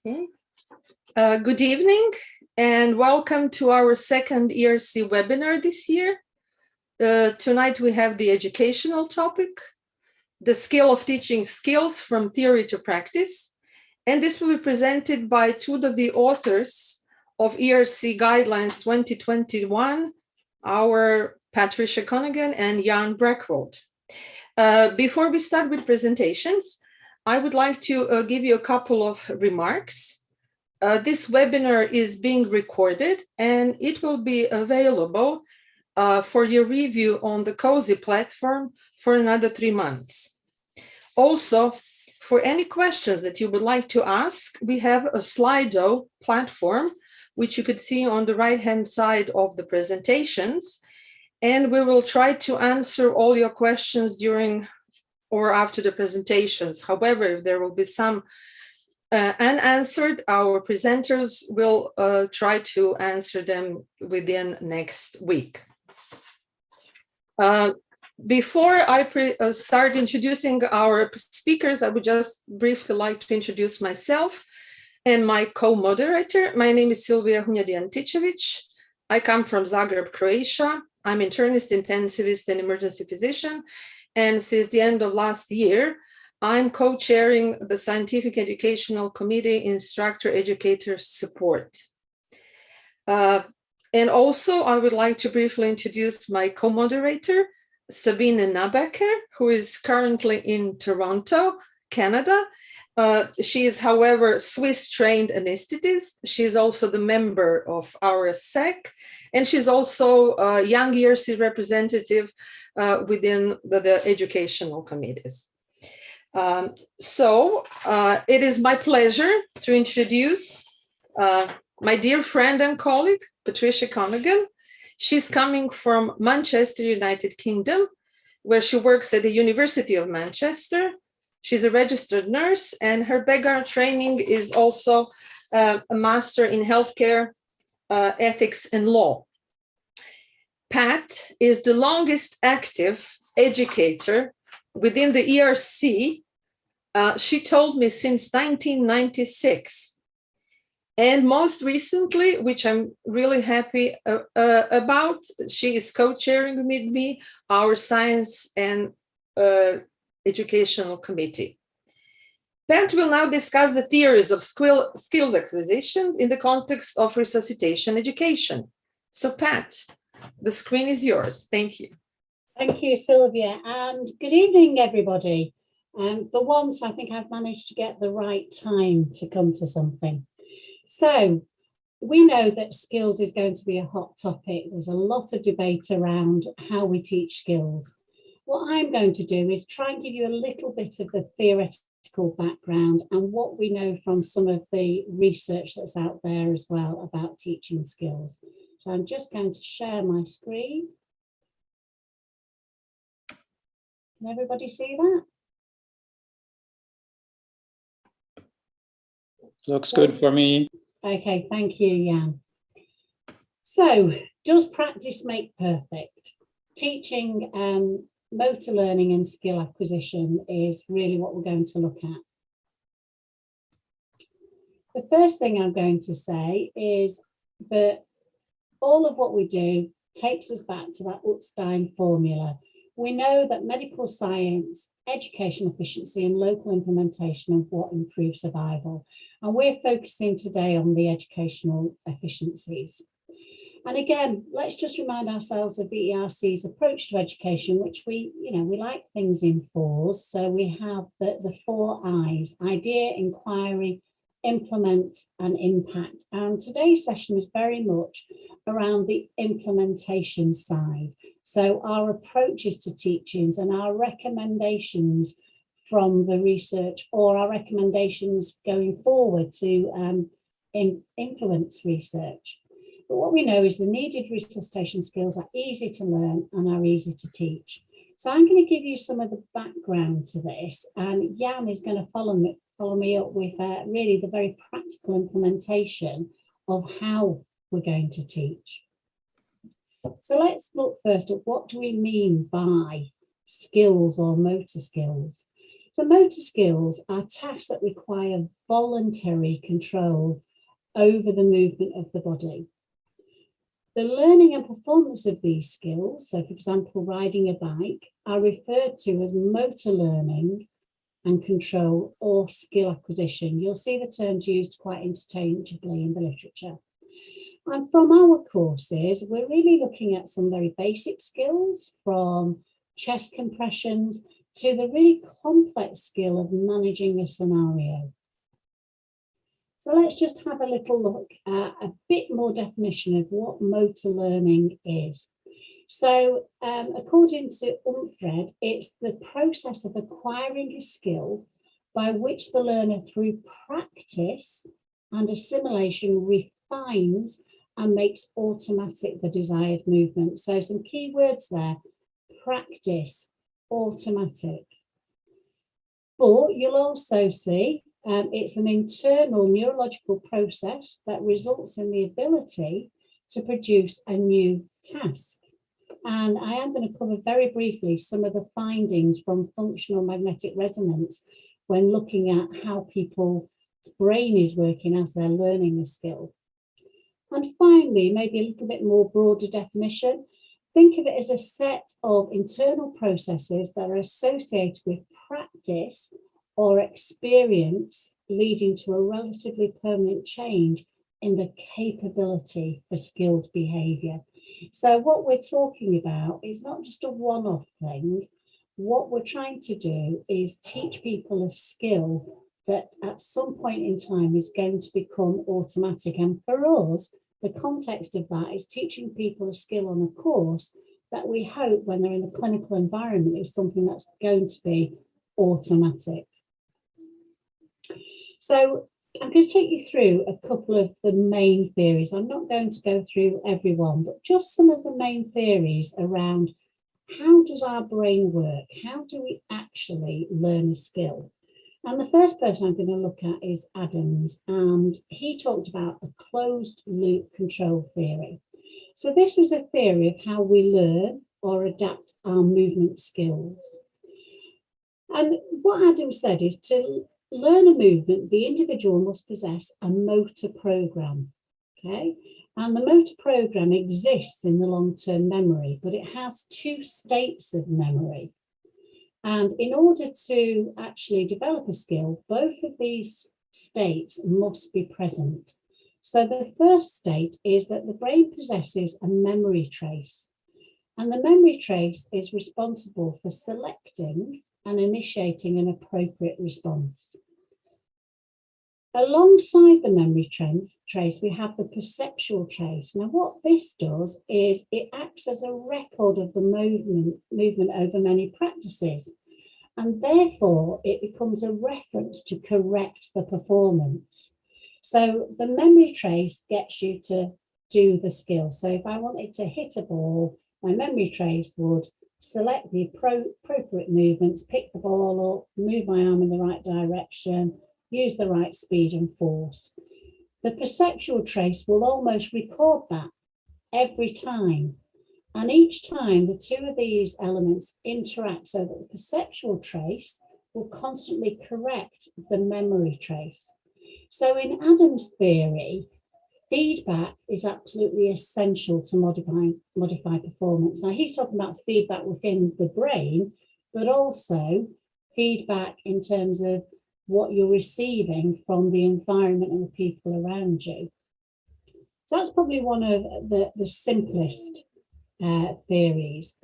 Okay. Good evening and welcome to our second ERC webinar this year. Tonight we have the educational topic, the skill of teaching skills from theory to practice. And this will be presented by two of the authors of ERC Guidelines 2021, our Patricia Conaghan and Jan Breckwold. Before we start with presentations, I would like to give you a couple of remarks. This webinar is being recorded and it will be available for your review on the COSI platform for another 3 months. Also, for any questions that you would like to ask, we have a Slido platform, which you could see on the right-hand side of the presentations. And we will try to answer all your questions during or after the presentations. However, if there will be some unanswered, our presenters will try to answer them within next week. Before I start introducing our speakers, I would just briefly like to introduce myself and my co-moderator. My name is Silvia Hunjadian-Tičević. I come from Zagreb, Croatia. I'm internist, intensivist, and emergency physician. And since the end of last year, I'm co-chairing the Scientific Educational Committee Instructor Educator Support. And also, I would like to briefly introduce my co-moderator, Sabine Nabecker, who is currently in Toronto, Canada. She is, however, Swiss-trained anesthetist. She is also the member of our SEC, and she's also a young ERC representative within the educational committees. It is my pleasure to introduce my dear friend and colleague, Patricia Conaghan. She's coming from Manchester, United Kingdom, where she works at the University of Manchester. She's a registered nurse, and her background training is also a master in healthcare ethics and law. Pat is the longest active educator within the ERC, she told me, since 1996. And most recently, which I'm really happy about, she is co-chairing with me our Science and Educational Committee. Pat will now discuss the theories of skills acquisitions in the context of resuscitation education. So Pat, the screen is yours. Thank you. Thank you, Sylvia, and good evening, everybody. For once, I think I've managed to get the right time to come to something. So we know that skills is going to be a hot topic. There's a lot of debate around how we teach skills. What I'm going to do is try and give you a little bit of the theoretical background and what we know from some of the research that's out there as well about teaching skills. So I'm just going to share my screen. Can everybody see that? Looks good for me. Okay, thank you, Jan. So, does practice make perfect? Teaching motor learning and skill acquisition is really what we're going to look at. The first thing I'm going to say is that all of what we do takes us back to that Utstein formula. We know that medical science, education efficiency, and local implementation of what improves survival. And we're focusing today on the educational efficiencies. And again, let's just remind ourselves of the ERC's approach to education, which we like things in fours. So we have the 4 I's: idea, inquiry, implement, and impact. And today's session is very much around the implementation side. So our approaches to teachings and our recommendations from the research, or our recommendations going forward to influence research. But what we know is the needed resuscitation skills are easy to learn and are easy to teach. So I'm going to give you some of the background to this, and Jan is going to follow me up with really the very practical implementation of how we're going to teach. So let's look first at what do we mean by skills or motor skills. So for motor skills are tasks that require voluntary control over the movement of the body. The learning and performance of these skills, so for example, riding a bike, are referred to as motor learning and control or skill acquisition. You'll see the terms used quite interchangeably in the literature. And from our courses, we're really looking at some very basic skills, from chest compressions to the really complex skill of managing a scenario. So let's just have a little look at a bit more definition of what motor learning is. So according to Umfred, it's the process of acquiring a skill by which the learner, through practice and assimilation, refines and makes automatic the desired movement. So some key words there: practice, automatic. But you'll also see it's an internal neurological process that results in the ability to produce a new task. And I am going to cover very briefly some of the findings from functional magnetic resonance when looking at how people's brain is working as they're learning a skill. And finally, maybe a little bit more broader definition, think of it as a set of internal processes that are associated with practice or experience leading to a relatively permanent change in the capability for skilled behaviour. So what we're talking about is not just a one-off thing. What we're trying to do is teach people a skill that at some point in time is going to become automatic. And for us, the context of that is teaching people a skill on a course that we hope when they're in a clinical environment is something that's going to be automatic. So I'm going to take you through a couple of the main theories. I'm not going to go through every one, but just some of the main theories around how does our brain work? How do we actually learn a skill? And the first person I'm going to look at is Adams, and he talked about a closed loop control theory. So this was a theory of how we learn or adapt our movement skills. And what Adams said is to learn a movement, the individual must possess a motor program, okay? And the motor program exists in the long-term memory, but it has two states of memory. And in order to actually develop a skill, both of these states must be present. So the first state is that the brain possesses a memory trace, and the memory trace is responsible for selecting and initiating an appropriate response. Alongside the memory trace, we have the perceptual trace. Now, what this does is it acts as a record of the movement over many practices, and therefore it becomes a reference to correct the performance. So the memory trace gets you to do the skill. So if I wanted to hit a ball, my memory trace would select the appropriate movements, pick the ball up, move my arm in the right direction, use the right speed and force. The perceptual trace will almost record that every time. And each time the two of these elements interact so that the perceptual trace will constantly correct the memory trace. So in Adams' theory, feedback is absolutely essential to modify performance. Now he's talking about feedback within the brain, but also feedback in terms of what you're receiving from the environment and the people around you. So that's probably one of the simplest theories.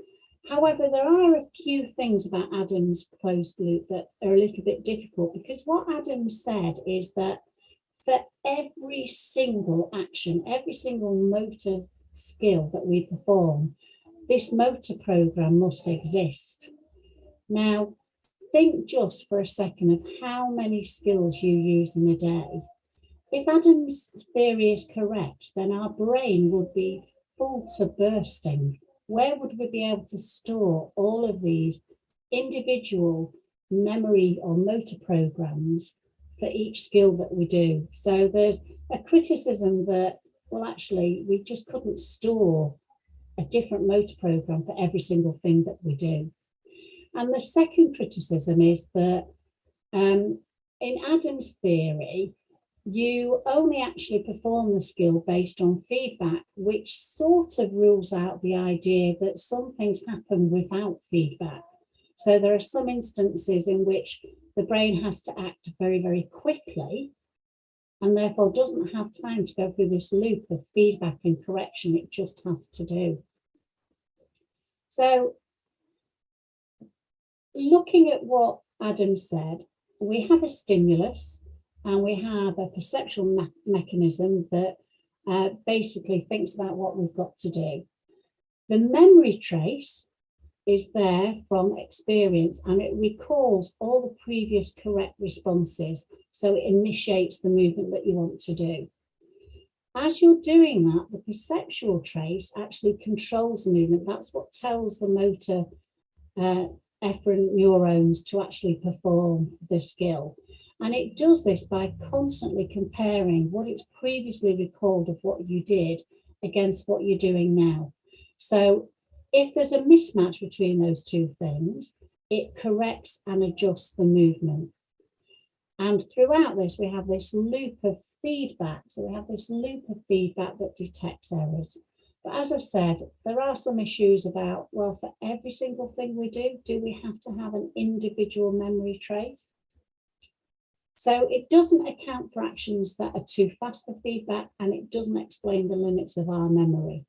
However, there are a few things about Adams' closed loop that are a little bit difficult, because what Adams said is that for every single action, every single motor skill that we perform, this motor program must exist. Now, think just for a second of how many skills you use in a day. If Adams' theory is correct, then our brain would be full to bursting. Where would we be able to store all of these individual memory or motor programs for each skill that we do? So there's a criticism that, well, actually, we just couldn't store a different motor program for every single thing that we do. And the second criticism is that In Adam's theory, you only actually perform the skill based on feedback, which sort of rules out the idea that some things happen without feedback. So there are some instances in which the brain has to act very, very quickly and therefore doesn't have time to go through this loop of feedback and correction. It just has to do. So looking at what Adam said, we have a stimulus and we have a perceptual mechanism that basically thinks about what we've got to do. The memory trace is there from experience and it recalls all the previous correct responses. So it initiates the movement that you want to do. As you're doing that, the perceptual trace actually controls the movement. That's what tells the motor efferent neurons to actually perform the skill. And it does this by constantly comparing what it's previously recalled of what you did against what you're doing now. So if there's a mismatch between those two things, it corrects and adjusts the movement. And throughout this, we have this loop of feedback. So we have this loop of feedback that detects errors. But as I've said, there are some issues about, well, for every single thing we do we have to have an individual memory trace? So it doesn't account for actions that are too fast for feedback, and it doesn't explain the limits of our memory.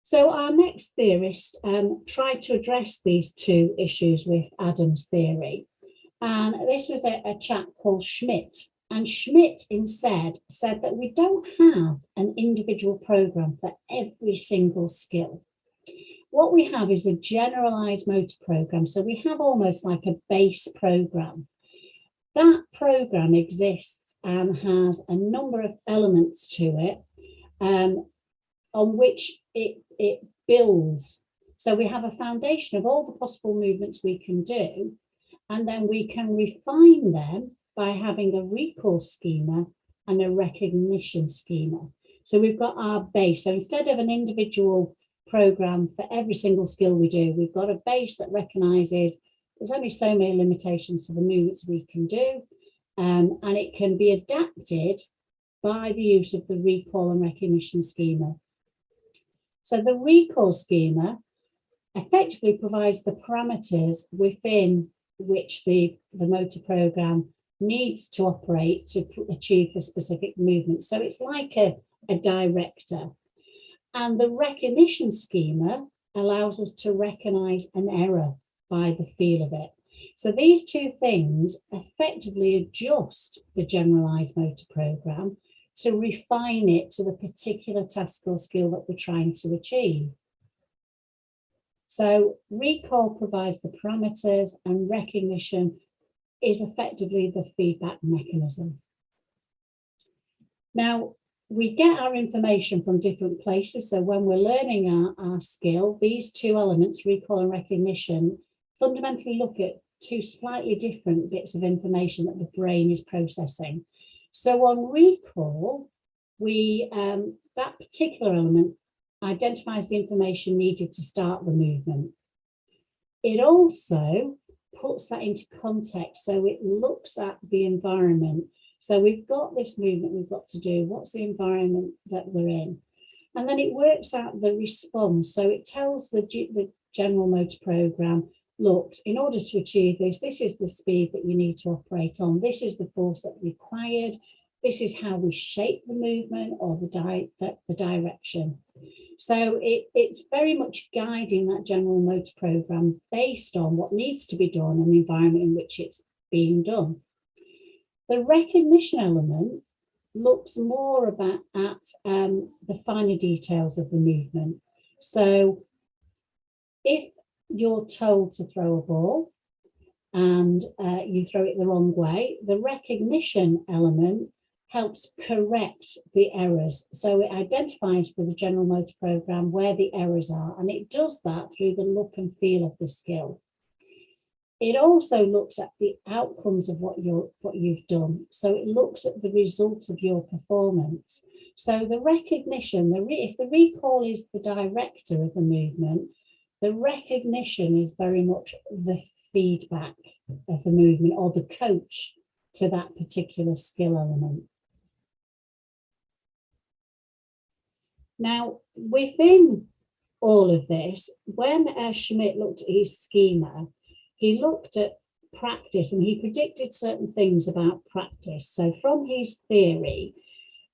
So our next theorist tried to address these two issues with Adam's theory. And this was a chap called Schmidt. And Schmidt instead said that we don't have an individual program for every single skill. What we have is a generalized motor program. So we have almost like a base program. That program exists and has a number of elements to it on which it builds. So we have a foundation of all the possible movements we can do, and then we can refine them by having a recall schema and a recognition schema. So we've got our base. So instead of an individual program for every single skill we do, we've got a base that recognizes there's only so many limitations to the movements we can do, and it can be adapted by the use of the recall and recognition schema. So the recall schema effectively provides the parameters within which the motor program needs to operate to achieve the specific movement. So it's like a director. And the recognition schema allows us to recognize an error by the feel of it. So these two things effectively adjust the generalized motor program to refine it to the particular task or skill that we're trying to achieve. So recall provides the parameters and recognition is effectively the feedback mechanism. Now, we get our information from different places. So when we're learning our skill, these two elements, recall and recognition, fundamentally look at two slightly different bits of information that the brain is processing. So on recall, that particular element identifies the information needed to start the movement. It also puts that into context, so it looks at the environment. So we've got this movement we've got to do. What's the environment that we're in? And then it works out the response. So it tells the general motor program, look, in order to achieve this, this is the speed that you need to operate on. This is the force that's required. This is how we shape the movement or the direction. So it's very much guiding that general motor program based on what needs to be done and the environment in which it's being done. The recognition element looks more at the finer details of the movement. So if you're told to throw a ball and you throw it the wrong way, the recognition element helps correct the errors. So it identifies for the general motor program where the errors are, and it does that through the look and feel of the skill. It also looks at the outcomes of what you've done. So it looks at the result of your performance. So the recognition, if the recall is the director of the movement, the recognition is very much the feedback of the movement or the coach to that particular skill element. Now, within all of this, when Schmidt looked at his schema, he looked at practice and he predicted certain things about practice. So from his theory,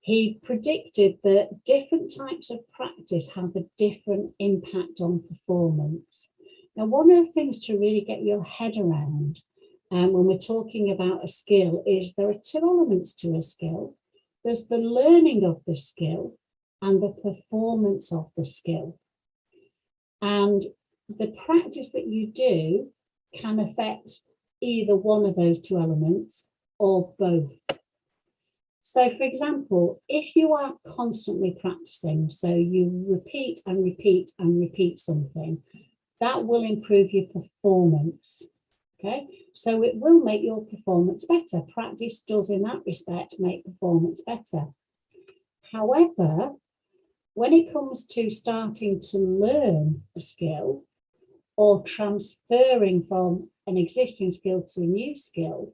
he predicted that different types of practice have a different impact on performance. Now, one of the things to really get your head around when we're talking about a skill is there are two elements to a skill. There's the learning of the skill and the performance of the skill. And the practice that you do can affect either one of those two elements or both. So, for example, if you are constantly practicing, so you repeat and repeat and repeat something, that will improve your performance. Okay, so it will make your performance better. Practice does, in that respect, make performance better. However, when it comes to starting to learn a skill or transferring from an existing skill to a new skill,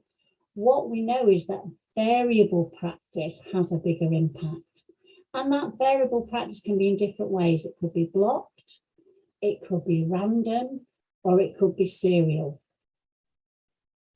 what we know is that variable practice has a bigger impact. And that variable practice can be in different ways. It could be blocked, it could be random, or it could be serial.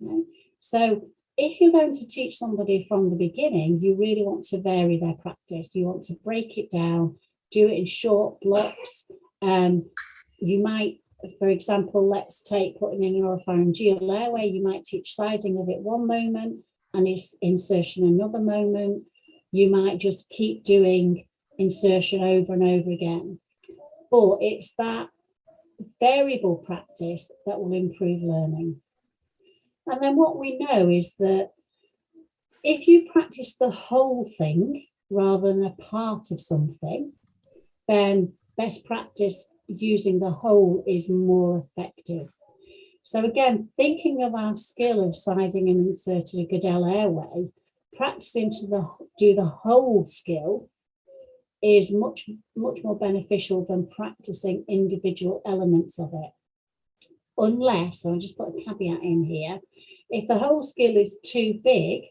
Okay? So if you're going to teach somebody from the beginning, you really want to vary their practice. You want to break it down, do it in short blocks. You might, for example, let's take putting in an oropharyngeal airway. You might teach sizing of it one moment and its insertion another moment. You might just keep doing insertion over and over again. But it's that variable practice that will improve learning. And then what we know is that if you practice the whole thing rather than a part of something, then best practice using the whole is more effective. So again, thinking of our skill of sizing and inserting a Goodell airway, practicing to do the whole skill is much more beneficial than practicing individual elements of it. Unless, and I'll just put a caveat in here, if the whole skill is too big,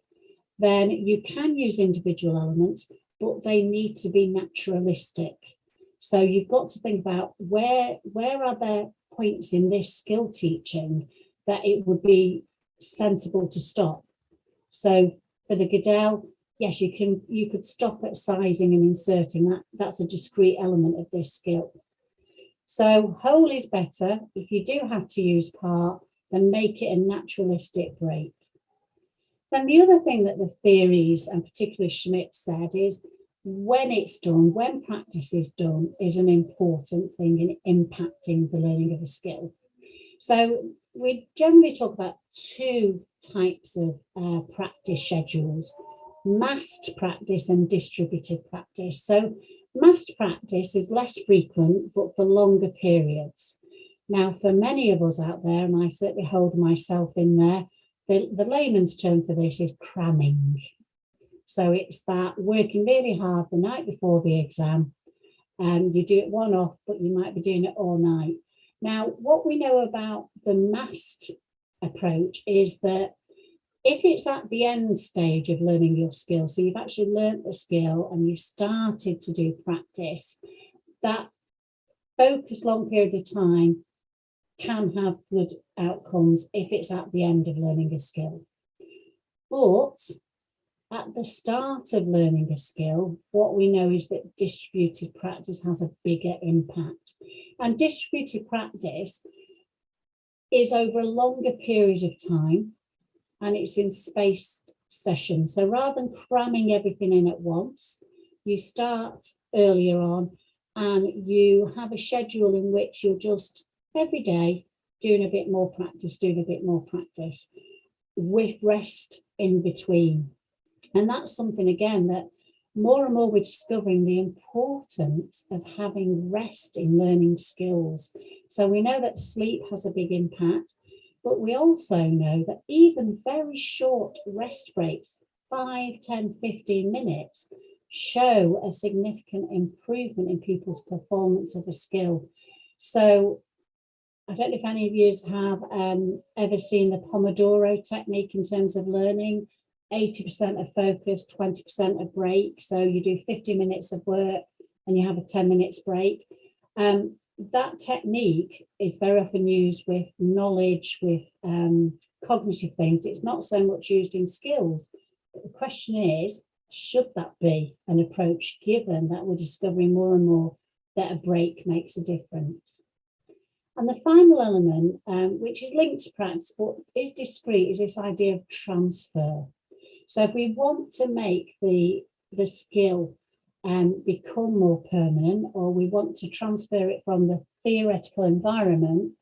then you can use individual elements, but they need to be naturalistic. So you've got to think about where are there points in this skill teaching that it would be sensible to stop. So for the Goodell, yes, you could stop at sizing and inserting. That's a discrete element of this skill. So whole is better. If you do have to use part, then make it a naturalistic break. Then the other thing that the theories, and particularly Schmidt, said is when it's done, when practice is done, is an important thing in impacting the learning of a skill. So we generally talk about two types of practice schedules: massed practice and distributed practice. So massed practice is less frequent, but for longer periods. Now, for many of us out there, and I certainly hold myself in there, the layman's term for this is cramming. So it's that working really hard the night before the exam, and you do it one off, but you might be doing it all night. Now, what we know about the massed approach is that if it's at the end stage of learning your skill, so you've actually learnt the skill and you've started to do practice, that focused long period of time can have good outcomes if it's at the end of learning a skill. But at the start of learning a skill, what we know is that distributed practice has a bigger impact. And distributed practice is over a longer period of time, and it's in spaced sessions. So rather than cramming everything in at once, you start earlier on and you have a schedule in which you're just every day doing a bit more practice, with rest in between. And that's something, again, that more and more we're discovering the importance of having rest in learning skills. So we know that sleep has a big impact, but we also know that even very short rest breaks, 5, 10, 15 minutes, show a significant improvement in people's performance of a skill. So I don't know if any of you have ever seen the Pomodoro technique in terms of learning. 80% of focus, 20% of break. So you do 50 minutes of work and you have a 10 minutes break. That technique is very often used with knowledge, with cognitive things. It's not so much used in skills. But the question is, should that be an approach, given that we're discovering more and more that a break makes a difference? And the final element, which is linked to practice but is discrete, is this idea of transfer. So if we want to make the skill become more permanent, or we want to transfer it from the theoretical environment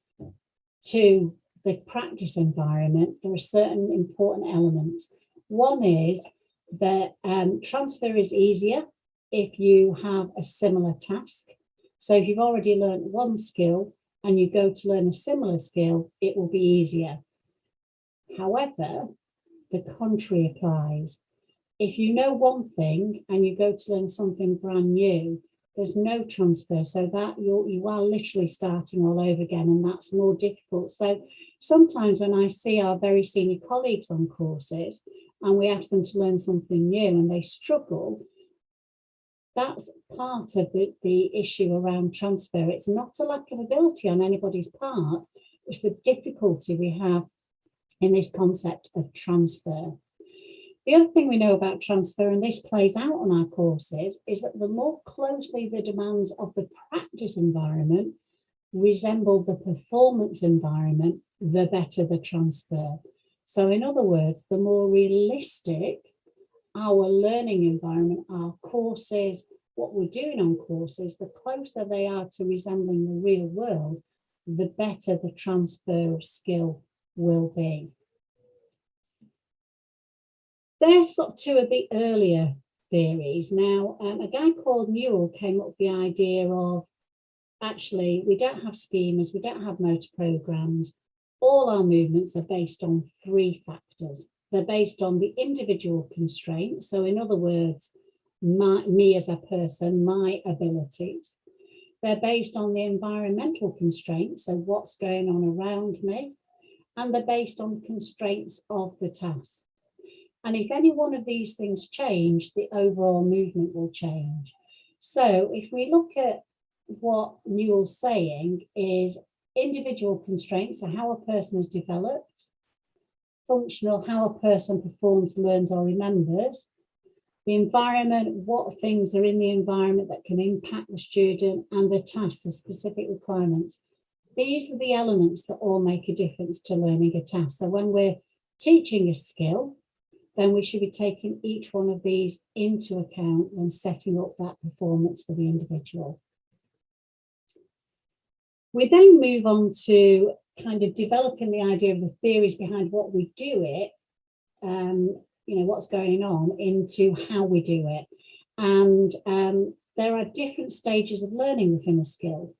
to the practice environment, there are certain important elements. One is that transfer is easier if you have a similar task. So if you've already learned one skill and you go to learn a similar skill, it will be easier. However, the contrary applies. If you know one thing and you go to learn something brand new, there's no transfer. So that you are literally starting all over again, and that's more difficult. So sometimes when I see our very senior colleagues on courses and we ask them to learn something new and they struggle, that's part of the issue around transfer. It's not a lack of ability on anybody's part, it's the difficulty we have in this concept of transfer. The other thing we know about transfer, and this plays out on our courses, is that the more closely the demands of the practice environment resemble the performance environment, the better the transfer. So in other words, the more realistic our learning environment, our courses, what we're doing on courses, the closer they are to resembling the real world, the better the transfer of skill will be. They're sort of two of the earlier theories. Now, a guy called Newell came up with the idea of, actually, we don't have schemas, we don't have motor programs. All our movements are based on three factors. They're based on the individual constraints. So in other words, me as a person, my abilities. They're based on the environmental constraints, so what's going on around me. And they're based on constraints of the task. And if any one of these things change, the overall movement will change. So if we look at what Newell's saying is individual constraints, so how a person is developed, functional, how a person performs, learns or remembers, the environment, what things are in the environment that can impact the student, and the task, the specific requirements. These are the elements that all make a difference to learning a task. So when we're teaching a skill, then we should be taking each one of these into account when setting up that performance for the individual. We then move on to kind of developing the idea of the theories behind what we do it, what's going on, into how we do it. And there are different stages of learning within a skill.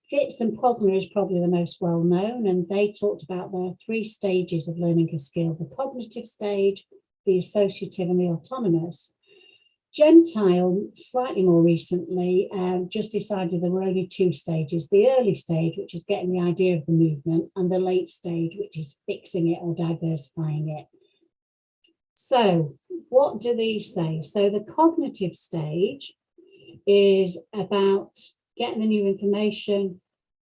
Fitz and Posner is probably the most well known, and they talked about there are three stages of learning a skill: the cognitive stage, the associative, and the autonomous. Gentile, slightly more recently, just decided there were only two stages: the early stage, which is getting the idea of the movement, and the late stage, which is fixing it or diversifying it. So what do these say? So the cognitive stage is about getting the new information,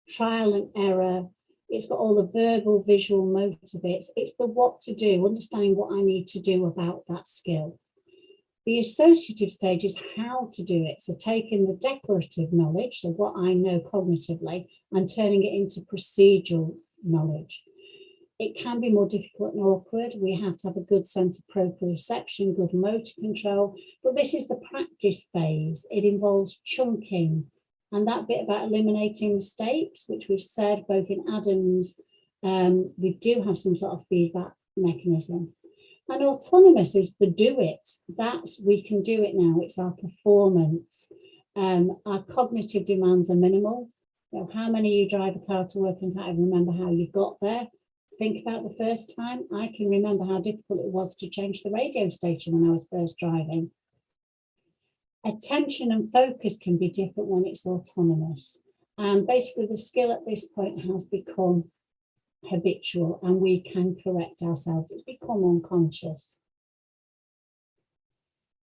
trial and error. It's got all the verbal, visual, motor bits. It's the what to do, understanding what I need to do about that skill. The associative stage is how to do it. So taking the declarative knowledge, so what I know cognitively, and turning it into procedural knowledge. It can be more difficult and awkward. We have to have a good sense of proprioception, good motor control, but this is the practice phase. It involves chunking, and that bit about eliminating mistakes, which we've said both in Adams, we do have some sort of feedback mechanism. And autonomous is the do it. That's, we can do it now. It's our performance. Our cognitive demands are minimal. You know, how many of you drive a car to work and can't even remember how you've got there? Think about the first time. I can remember how difficult it was to change the radio station when I was first driving. Attention and focus can be different when it's autonomous. And basically the skill at this point has become habitual and we can correct ourselves. It's become unconscious.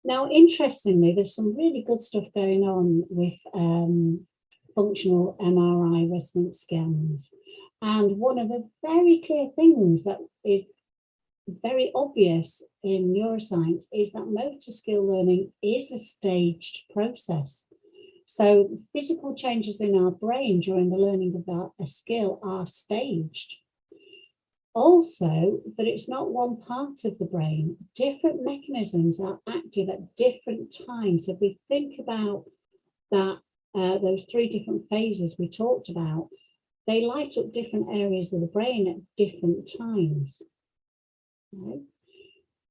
Now, interestingly, there's some really good stuff going on with functional MRI resonance scans. And one of the very clear things that is very obvious in neuroscience is that motor skill learning is a staged process. So physical changes in our brain during the learning of a skill are staged. Also, that it's not one part of the brain. Different mechanisms are active at different times. So if we think about that, those 3 different phases we talked about, they light up different areas of the brain at different times. Okay.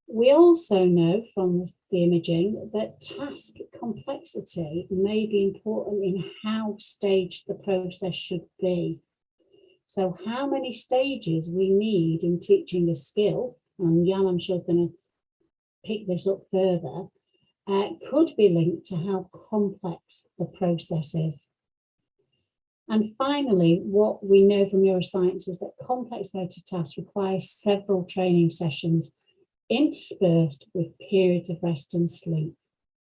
We also know from the imaging that task complexity may be important in how staged the process should be. So how many stages we need in teaching a skill, and Jan, I'm sure, is going to pick this up further, could be linked to how complex the process is. And finally, what we know from neuroscience is that complex motor tasks require several training sessions interspersed with periods of rest and sleep.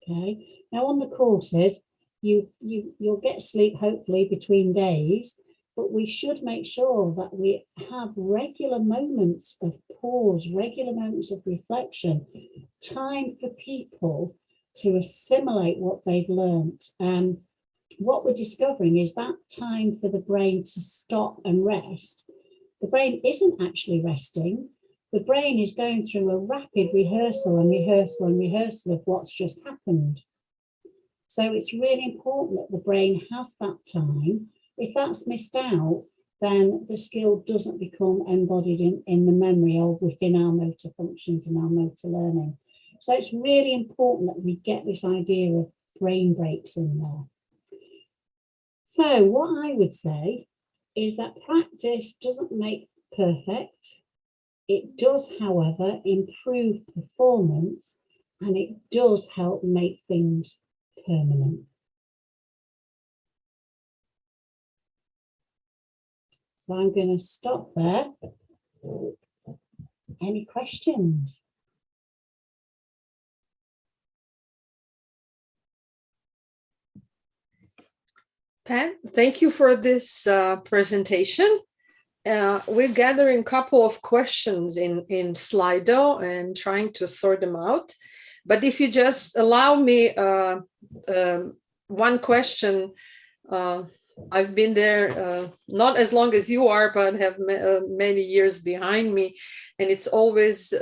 Okay. Now on the courses, you'll get sleep hopefully between days, but we should make sure that we have regular moments of pause, regular moments of reflection, time for people to assimilate what they've learned. What we're discovering is that time for the brain to stop and rest. The brain isn't actually resting. The brain is going through a rapid rehearsal and rehearsal and rehearsal of what's just happened. So it's really important that the brain has that time. If that's missed out, then the skill doesn't become embodied in the memory or within our motor functions and our motor learning. So it's really important that we get this idea of brain breaks in there. So what I would say is that practice doesn't make perfect. It does, however, improve performance, and it does help make things permanent. So I'm going to stop there. Any questions? Pat, thank you for this presentation. We're gathering a couple of questions in Slido and trying to sort them out. But if you just allow me one question, I've been there not as long as you are, but have many years behind me. And it's always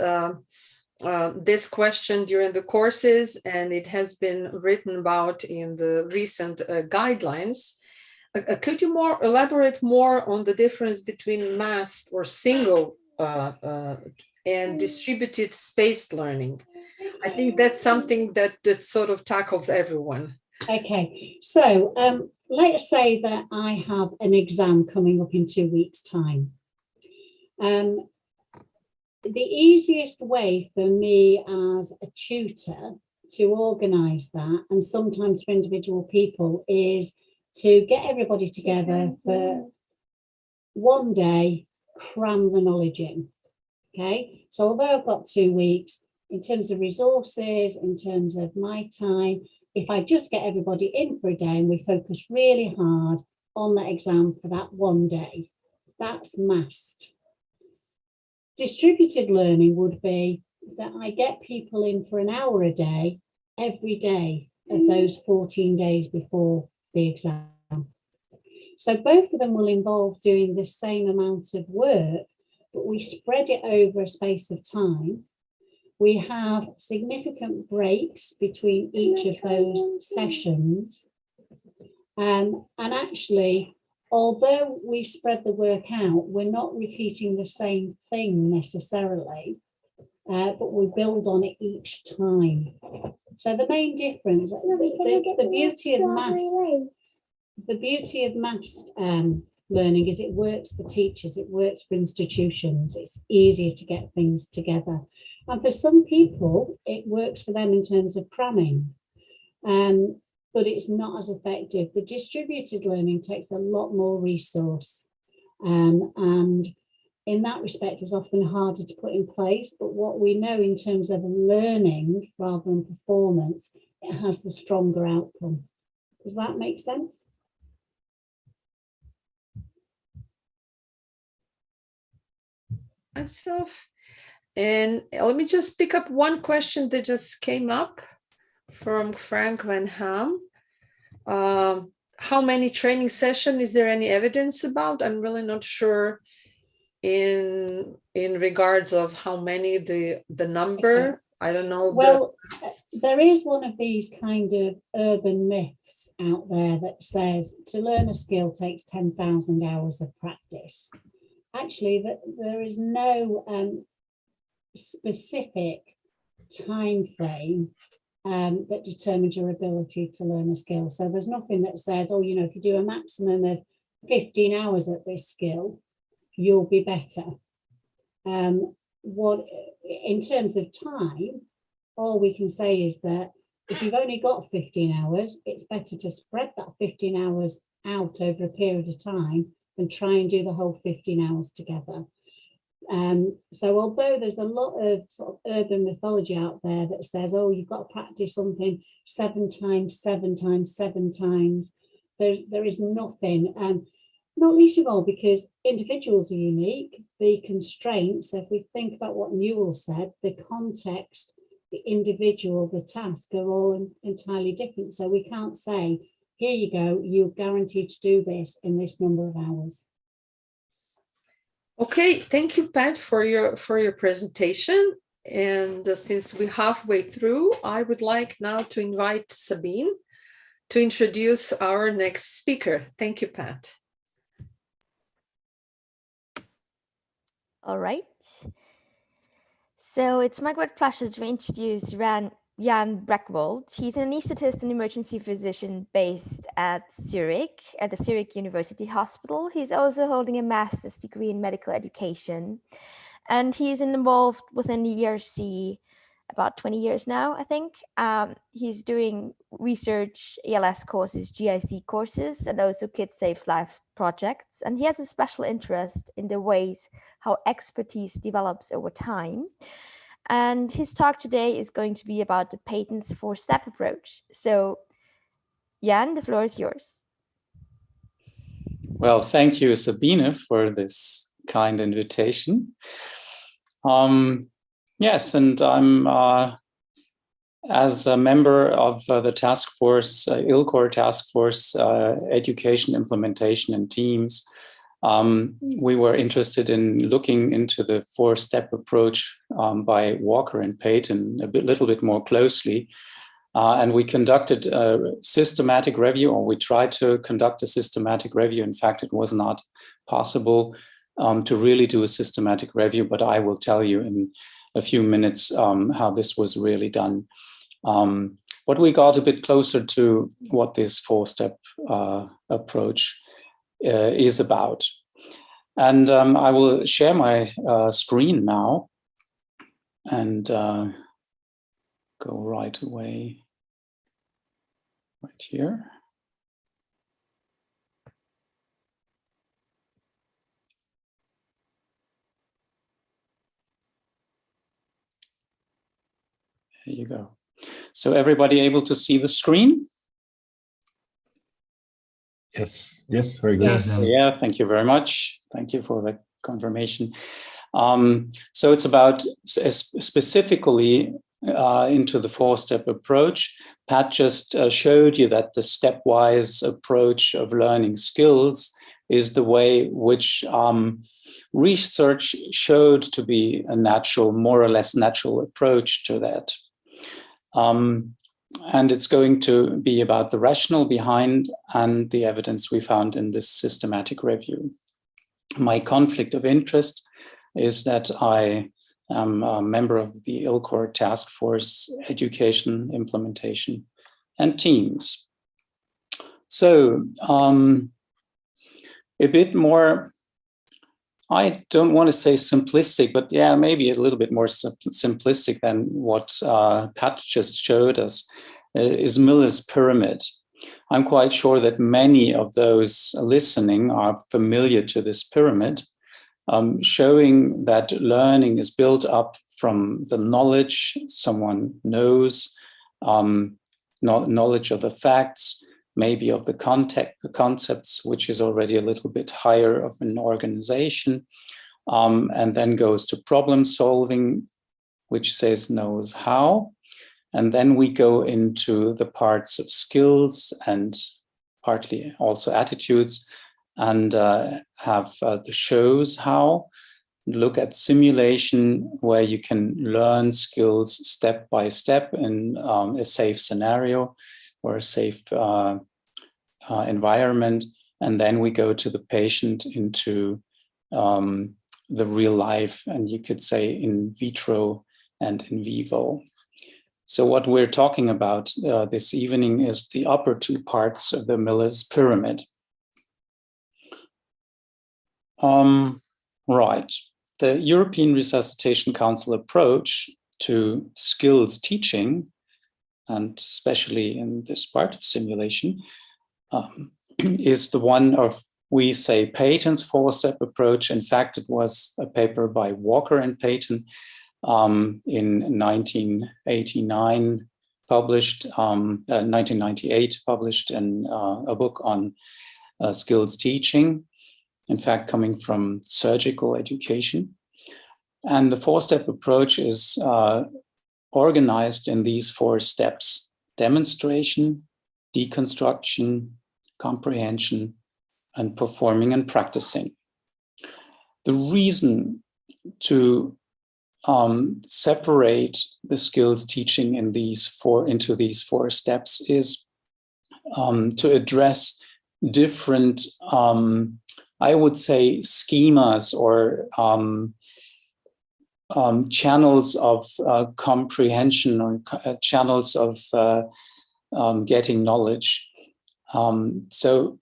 this question during the courses, and it has been written about in the recent guidelines. Could you elaborate more on the difference between massed or single and distributed spaced learning? I think that's something that sort of tackles everyone. Okay, so let's say that I have an exam coming up in 2 weeks' time. The easiest way for me as a tutor to organise that, and sometimes for individual people, is to get everybody together for one day, cram the knowledge in. Okay, so although I've got 2 weeks, in terms of resources, in terms of my time, if I just get everybody in for a day and we focus really hard on the exam for that one day, that's massed. Distributed learning would be that I get people in for an hour a day, every day of those 14 days before the exam. So both of them will involve doing the same amount of work, but we spread it over a space of time. We have significant breaks between each of those sessions. And actually, although we've spread the work out, we're not repeating the same thing necessarily, but we build on it each time. So the main difference, the beauty of massed learning is it works for teachers, it works for institutions, it's easier to get things together. And for some people, it works for them in terms of cramming. but it's not as effective. The distributed learning takes a lot more resource, and in that respect is often harder to put in place. But what we know in terms of learning rather than performance, it has the stronger outcome. Does that make sense? Myself. And let me just pick up one question that just came up from Frank Van Ham. How many training sessions is there any evidence about? I'm really not sure in regards of how many the number. Okay. I don't know. Well, there is one of these kind of urban myths out there that says to learn a skill takes 10,000 hours of practice. Actually, there is no specific time frame that determines your ability to learn a skill. So there's nothing that says, oh, you know, if you do a maximum of 15 hours at this skill, you'll be better. What in terms of time, all we can say is that if you've only got 15 hours, it's better to spread that 15 hours out over a period of time than try and do the whole 15 hours together. So although there's a lot of sort of urban mythology out there that says, oh, you've got to practice something 7 times, 7 times, 7 times, there is nothing. Not least of all because individuals are unique. The constraints, if we think about what Newell said, the context, the individual, the task are all entirely different. So we can't say, here you go, you're guaranteed to do this in this number of hours. Okay, thank you, Pat, for your presentation. And since we're halfway through, I would like now to invite Sabine to introduce our next speaker. Thank you, Pat. All right. So it's my great pleasure to introduce Jan Breckwold. He's an anesthetist and emergency physician based at Zurich, at the Zurich University Hospital. He's also holding a master's degree in medical education. And he's involved within the ERC about 20 years now, I think. He's doing research, ELS courses, GIC courses, and also Kids Saves Life projects. And he has a special interest in the ways how expertise develops over time. And his talk today is going to be about the Peyton's 4-step approach. So, Jan, the floor is yours. Well, thank you, Sabine, for this kind invitation. Yes, and I'm as a member of the task force, ILCOR task force, education, implementation, and teams. We were interested in looking into the 4-step approach by Walker and Peyton a little bit more closely. And we conducted a systematic review, or we tried to conduct a systematic review. In fact, it was not possible to really do a systematic review, but I will tell you in a few minutes how this was really done. But we got a bit closer to what this 4-step approach is about. And I will share my screen now and go right away, right here. There you go. So everybody able to see the screen? Yes, very good. Yes. Yeah, thank you very much. Thank you for the confirmation. So it's about specifically into the 4-step approach. Pat just showed you that the stepwise approach of learning skills is the way which research showed to be a natural, more or less natural approach to that. And it's going to be about the rationale behind and the evidence we found in this systematic review. My conflict of interest is that I am a member of the ILCOR task force, education, implementation, and teams. So a bit more, I don't want to say simplistic, but yeah, maybe a little bit more simplistic than what Pat just showed us, is Miller's pyramid. I'm quite sure that many of those listening are familiar to this pyramid, showing that learning is built up from the knowledge someone knows, knowledge of the facts, maybe of the concepts, which is already a little bit higher of an organization, and then goes to problem solving, which knows how. And then we go into the parts of skills and partly also attitudes, and have the shows how, look at simulation, where you can learn skills step by step in a safe scenario or a safe environment. And then we go to the patient, into the real life, and you could say in vitro and in vivo. So what we're talking about this evening is the upper two parts of the Miller's pyramid. Right. The European Resuscitation Council approach to skills teaching, and especially in this part of simulation, is the one of, we say, Peyton's four-step approach. In fact, it was a paper by Walker and Peyton in 1989, published, 1998, published in a book on skills teaching, in fact, coming from surgical education. And the four-step approach is organized in these 4 steps: demonstration, deconstruction, comprehension, and performing and practicing. The reason to separate the skills teaching in into these 4 steps is to address different, I would say, schemas or channels of comprehension, or channels of getting knowledge. So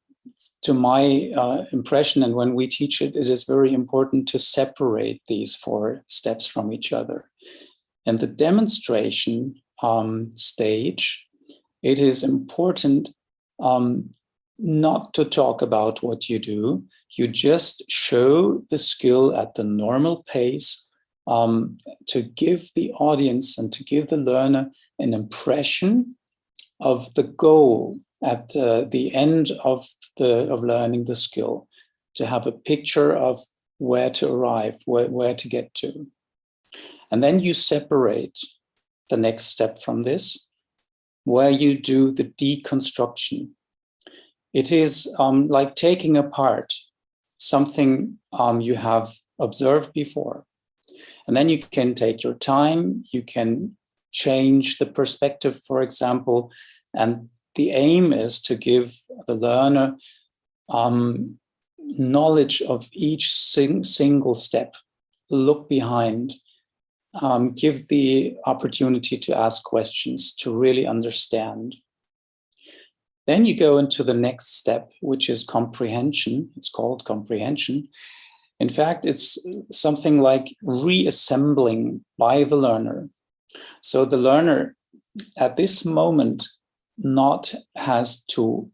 to my impression, and when we teach it, it is very important to separate these 4 steps from each other. In the demonstration stage, it is important not to talk about what you do. You just show the skill at the normal pace, to give the audience and to give the learner an impression of the goal at the end of learning the skill, to have a picture of where to arrive, where to get to. And then you separate the next step from this, where you do the deconstruction. It is like taking apart something you have observed before. And then you can take your time, you can change the perspective, for example, and the aim is to give the learner knowledge of each single step, look behind, give the opportunity to ask questions, to really understand. Then you go into the next step, which is comprehension. It's called comprehension. In fact, it's something like reassembling by the learner. So the learner at this moment not has to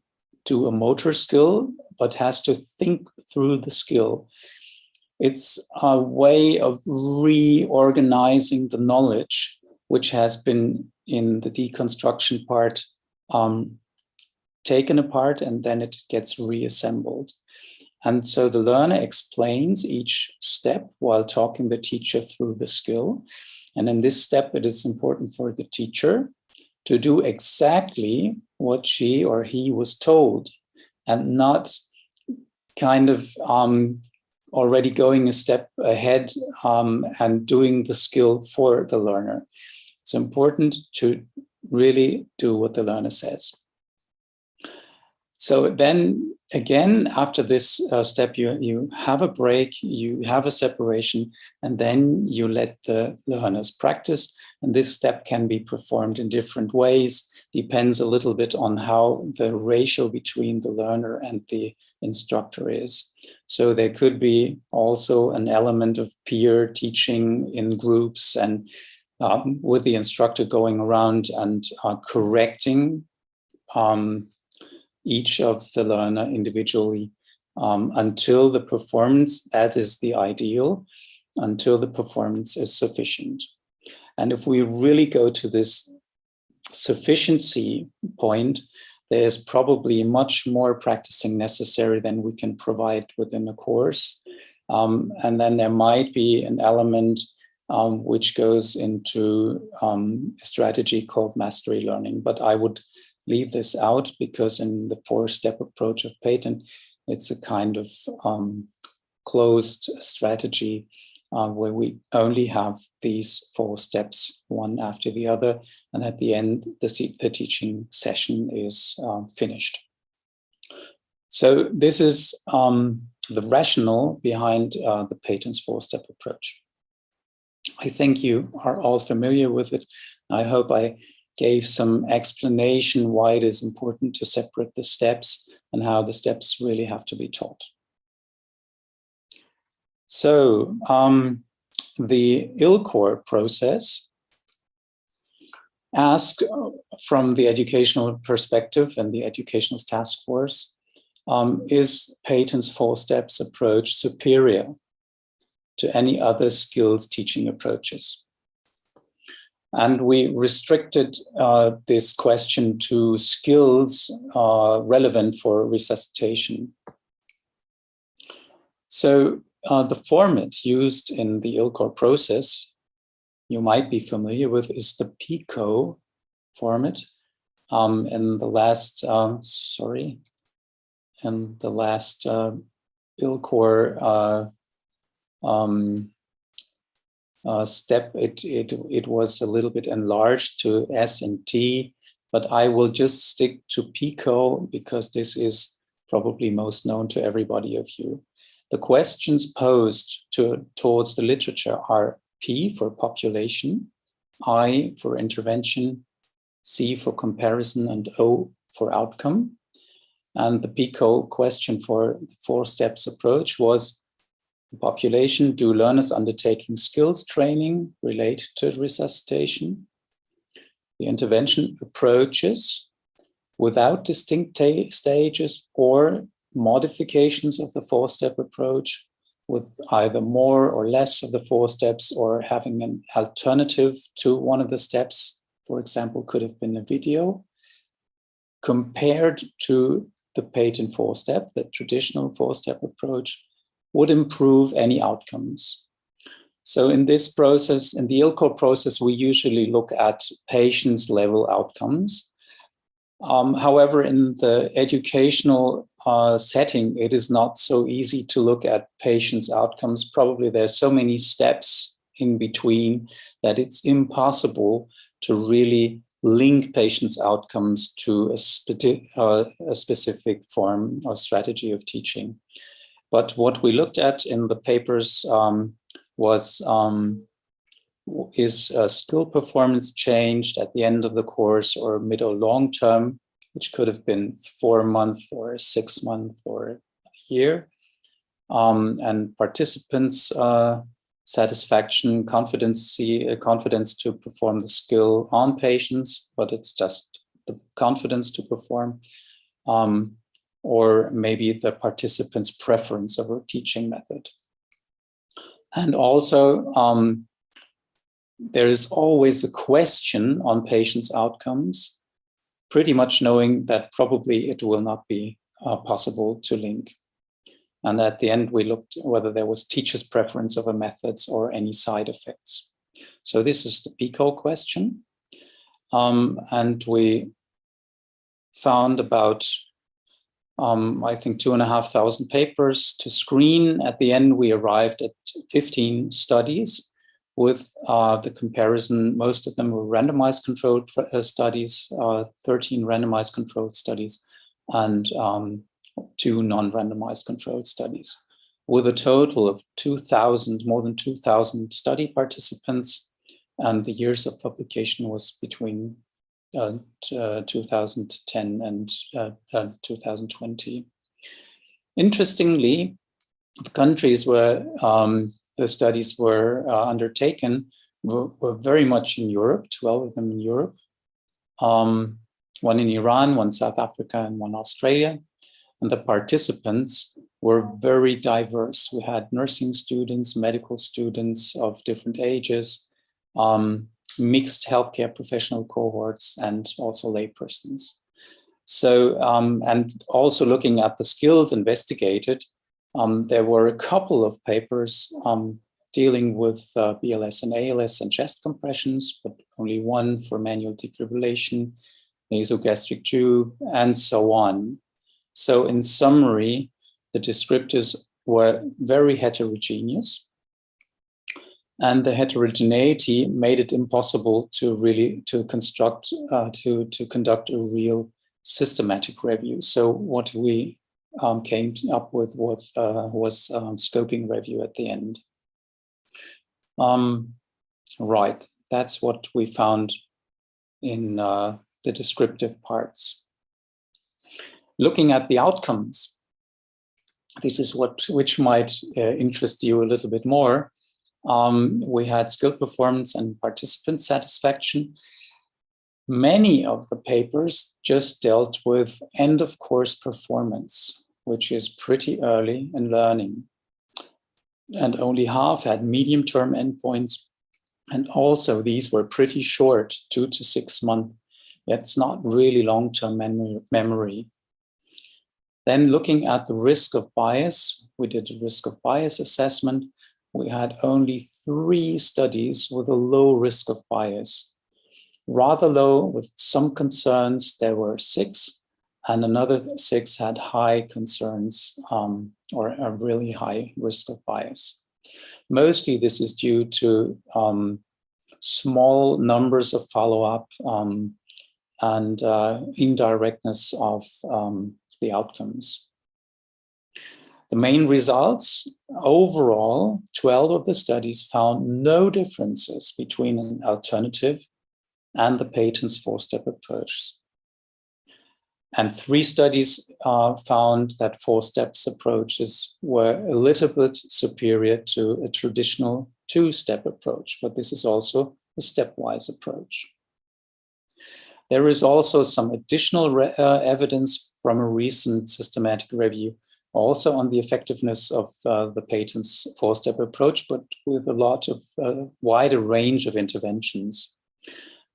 do a motor skill, but has to think through the skill. It's a way of reorganizing the knowledge, which has been in the deconstruction part taken apart, and then it gets reassembled. And so the learner explains each step while talking the teacher through the skill. And in this step, it is important for the teacher to do exactly what she or he was told, and not kind of already going a step ahead and doing the skill for the learner. It's important to really do what the learner says. So then again, after this step, you have a break, you have a separation, and then you let the learners practice. And this step can be performed in different ways, depends a little bit on how the ratio between the learner and the instructor is. So there could be also an element of peer teaching in groups, and with the instructor going around and correcting each of the learner individually until the performance, that is the ideal, until the performance is sufficient. And if we really go to this sufficiency point, there is probably much more practicing necessary than we can provide within a course. And then there might be an element which goes into a strategy called mastery learning. But I would leave this out because in the 4-step approach of Peyton, it's a kind of closed strategy where we only have these 4 steps, one after the other. And at the end, the teaching session is finished. So this is the rationale behind the Peyton's 4-step approach. I think you are all familiar with it. I hope I gave some explanation why it is important to separate the steps and how the steps really have to be taught. So the ILCOR process asks from the educational perspective and the educational task force, is Peyton's 4 steps approach superior to any other skills teaching approaches? And we restricted this question to skills relevant for resuscitation. So the format used in the ILCOR process, you might be familiar with, is the PICO format. In the last, ILCOR step, it was a little bit enlarged to S and T, but I will just stick to PICO because this is probably most known to everybody of you. The questions posed towards the literature are P for population, I for intervention, C for comparison, and O for outcome. And the PICO question for the 4 steps approach was the population: do learners undertaking skills training related to resuscitation? The intervention approaches without distinct stages or modifications of the 4-step approach, with either more or less of the 4 steps or having an alternative to one of the steps, for example, could have been a video, compared to the Peyton 4-step, the traditional 4-step approach, would improve any outcomes. So in this process, in the ILCOR process, we usually look at patients' level outcomes. However, in the educational setting, it is not so easy to look at patients' outcomes. Probably there's so many steps in between that it's impossible to really link patients' outcomes to a specific form or strategy of teaching. But what we looked at in the papers is skill performance changed at the end of the course or mid or long term, which could have been 4 months or 6 months or a year, and participants' satisfaction, confidence to perform the skill on patients, but it's just the confidence to perform, or maybe the participants' preference of a teaching method. And also, there is always a question on patients' outcomes, pretty much knowing that probably it will not be possible to link. And at the end, we looked whether there was teacher's preference over methods or any side effects. So this is the PICO question. And we found about, I think, 2,500 papers to screen. At the end, we arrived at 15 studies with the comparison. Most of them were randomized controlled studies, 13 randomized controlled studies, and 2 non-randomized controlled studies, with a total of more than 2,000 study participants. And the years of publication was between 2010 and 2020. Interestingly, the countries where the studies were undertaken were very much in Europe, 12 of them in Europe. one in Iran, one South Africa, and one Australia. And the participants were very diverse. We had nursing students, medical students of different ages, mixed healthcare professional cohorts, and also laypersons. So, and also looking at the skills investigated, there were a couple of papers dealing with BLS and ALS and chest compressions, but only one for manual defibrillation, nasogastric tube, and so on. So in summary, the descriptors were very heterogeneous, and the heterogeneity made it impossible to conduct a real systematic review. So what we came up with was scoping review at the end. Right, that's what we found in the descriptive parts. Looking at the outcomes, this is which might interest you a little bit more. We had skill performance and participant satisfaction. Many of the papers just dealt with end of course performance, which is pretty early in learning. And only half had medium-term endpoints. And also these were pretty short, 2 to 6 months. That's not really long-term memory. Then looking at the risk of bias, we did a risk of bias assessment. We had only 3 studies with a low risk of bias. Rather low with some concerns, there were 6, and another 6 had high concerns or a really high risk of bias. Mostly this is due to small numbers of follow-up and indirectness of the outcomes. The main results, overall, 12 of the studies found no differences between an alternative and the Peyton's 4-step approach. And 3 studies found that 4-step approaches were a little bit superior to a traditional 2-step approach, but this is also a stepwise approach. There is also some additional evidence from a recent systematic review, also on the effectiveness of the Peyton's 4-step approach, but with a lot of wider range of interventions.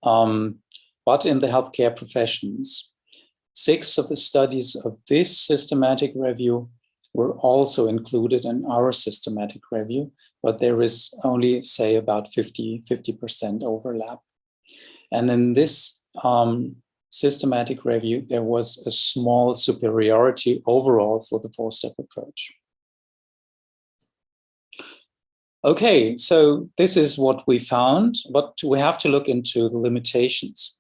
But in the healthcare professions, 6 of the studies of this systematic review were also included in our systematic review, but there is only, say, about 50% overlap. And in this systematic review, there was a small superiority overall for the 4-step approach. Okay, so this is what we found, but we have to look into the limitations.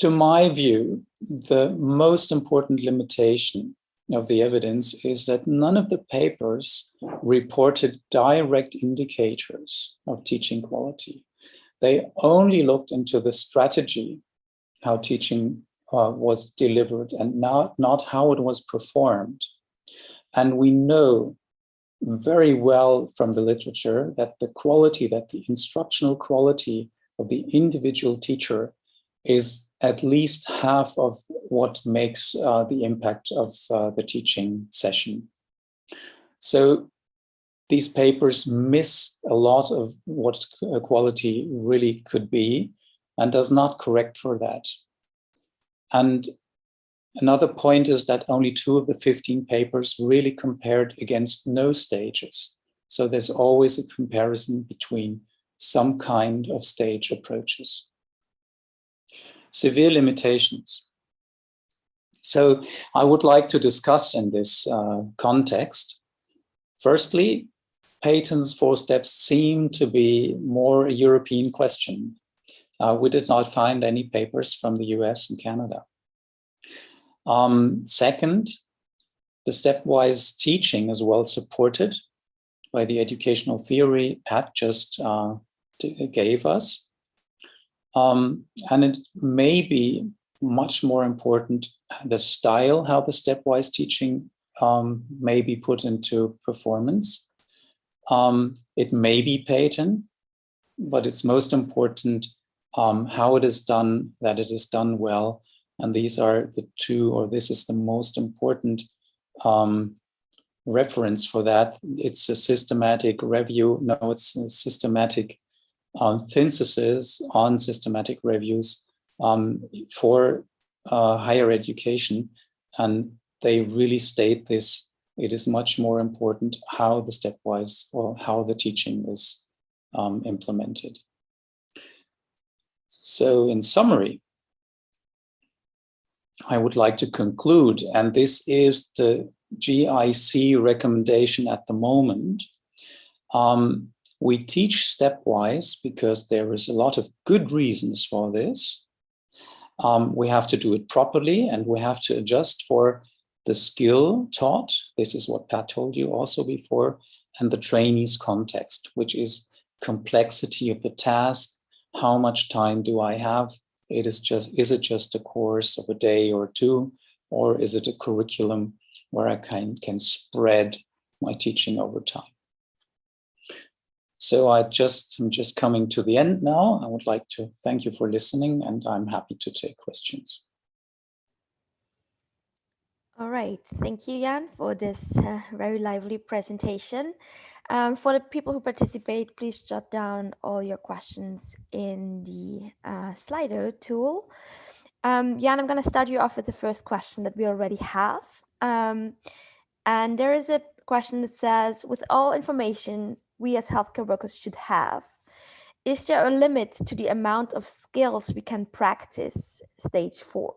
To my view, the most important limitation of the evidence is that none of the papers reported direct indicators of teaching quality. They only looked into the strategy, how teaching was delivered, and not how it was performed. And we know very well from the literature that the instructional quality of the individual teacher is at least half of what makes the impact of the teaching session. So these papers miss a lot of what quality really could be and does not correct for that. And another point is that only 2 of the 15 papers really compared against no stages. So there's always a comparison between some kind of stage approaches. Severe limitations. So I would like to discuss in this context. Firstly, Peyton's 4 steps seem to be more a European question. We did not find any papers from the US and Canada. Second, the stepwise teaching is well supported by the educational theory Pat just gave us. And it may be much more important, the style, how the stepwise teaching may be put into performance. It may be Peyton, but it's most important how it is done, that it is done well. And these are the two, or this is the most important reference for that. It's a systematic review. No, it's a systematic synthesis on systematic reviews for higher education. And they really state this. It is much more important how the stepwise or how the teaching is implemented. So in summary, I would like to conclude, and this is the GIC recommendation at the moment. We teach stepwise because there is a lot of good reasons for this. We have to do it properly, and we have to adjust for the skill taught. This is what Pat told you also before, and the trainee's context, which is complexity of the task. How much time do I have? Is it just a course of a day or two, or is it a curriculum where I can spread my teaching over time? So I'm just coming to the end now. I would like to thank you for listening, and I'm happy to take questions. All right, thank you, Jan, for this very lively presentation. For the people who participate, please jot down all your questions in the Slido tool. Jan, I'm going to start you off with the first question that we already have. And there is a question that says, with all information we as healthcare workers should have, is there a limit to the amount of skills we can practice stage 4?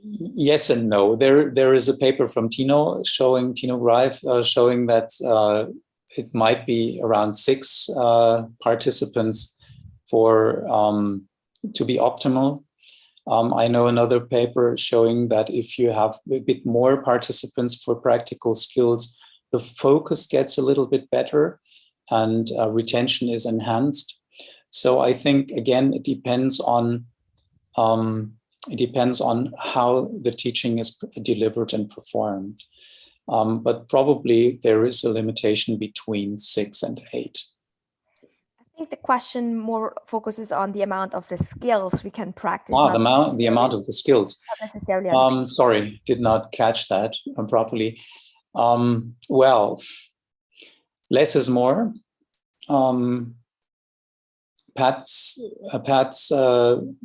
Yes and no. There is a paper from Tino Greif showing that it might be around 6 participants for to be optimal. I know another paper showing that if you have a bit more participants for practical skills, the focus gets a little bit better and retention is enhanced. So I think, again, it depends on how the teaching is delivered and performed. But probably there is a limitation between 6 and 8. I think the question more focuses on the amount of the skills we can practice. The amount of the skills. Not necessarily. Sorry, did not catch that properly. Well, less is more. Pat's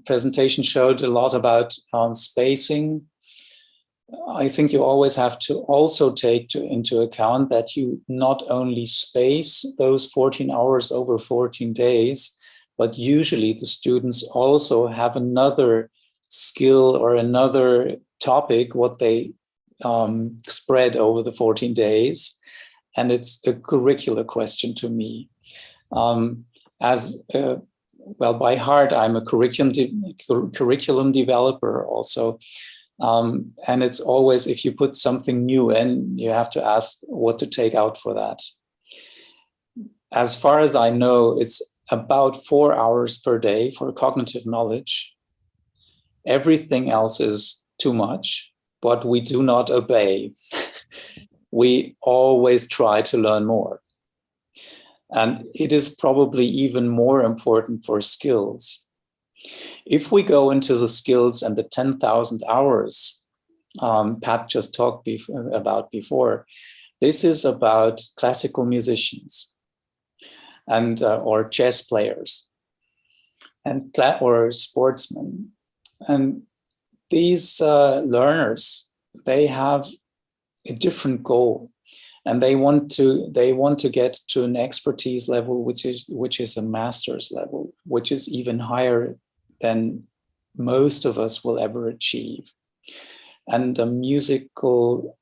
presentation showed a lot about spacing. I think you always have to also take into account that you not only space those 14 hours over 14 days, but usually the students also have another skill or another topic, what they spread over the 14 days. And it's a curricular question to me. By heart, I'm a curriculum developer also. And it's always, if you put something new in, you have to ask what to take out for that. As far as I know, it's about 4 hours per day for cognitive knowledge. Everything else is too much, but we do not obey. We always try to learn more. And it is probably even more important for skills. If we go into the skills and the 10,000 hours Pat just talked about before, this is about classical musicians and or chess players and or sportsmen. And these learners, they have a different goal. And they want to get to an expertise level, which is a master's level, which is even higher than most of us will ever achieve. And a musical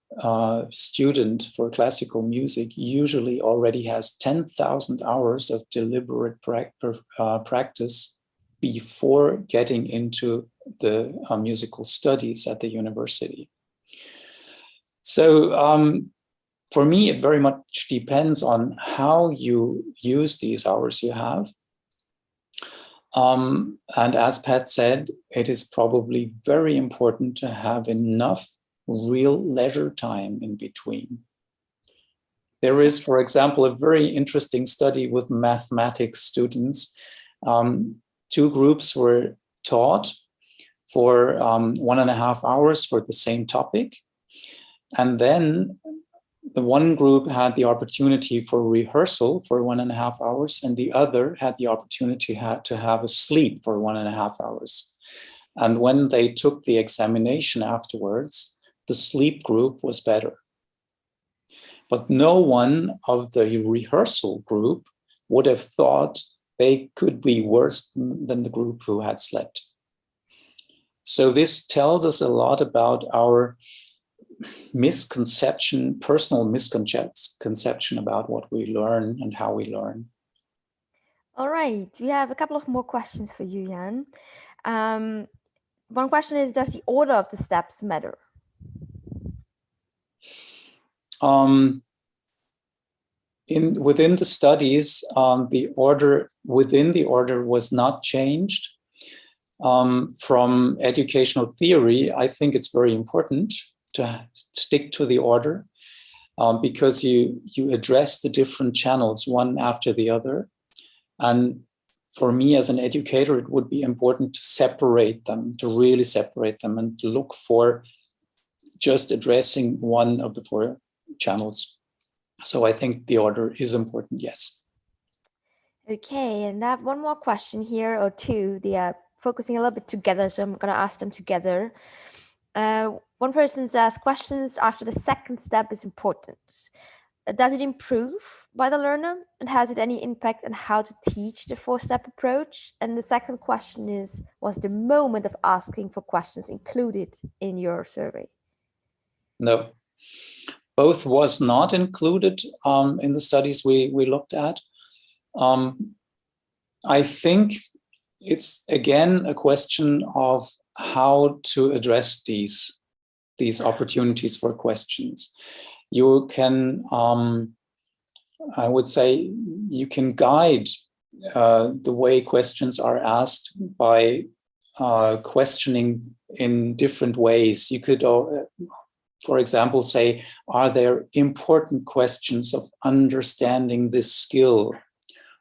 student for classical music usually already has 10,000 hours of deliberate practice before getting into the musical studies at the university. So for me, it very much depends on how you use these hours you have. And as Pat said, it is probably very important to have enough real leisure time in between. There is, for example, a very interesting study with mathematics students. Two groups were taught for 1.5 hours for the same topic. And then the one group had the opportunity for rehearsal for 1.5 hours, and the other had the opportunity to have a sleep for 1.5 hours. And when they took the examination afterwards, the sleep group was better. But no one of the rehearsal group would have thought they could be worse than the group who had slept. So this tells us a lot about our misconception, personal misconception about what we learn and how we learn. All right, we have a couple of more questions for you, Jan. One question is, does the order of the steps matter? Within the studies, the order within the order was not changed. From educational theory, I think it's very important to stick to the order because you address the different channels one after the other. And for me as an educator, it would be important to separate them, to really separate them and to look for just addressing one of the 4 channels. So I think the order is important, yes. Okay, and I have one more question here, or two. They are focusing a little bit together, so I'm going to ask them together. One person says, questions after the second step is important. Does it improve by the learner? And has it any impact on how to teach the 4-step approach? And the second question is, was the moment of asking for questions included in your survey? No. Both was not included in the studies we looked at. I think it's, again, a question of how to address these opportunities for questions. You can, I would say, you can guide the way questions are asked by questioning in different ways. You could, for example, say, are there important questions of understanding this skill?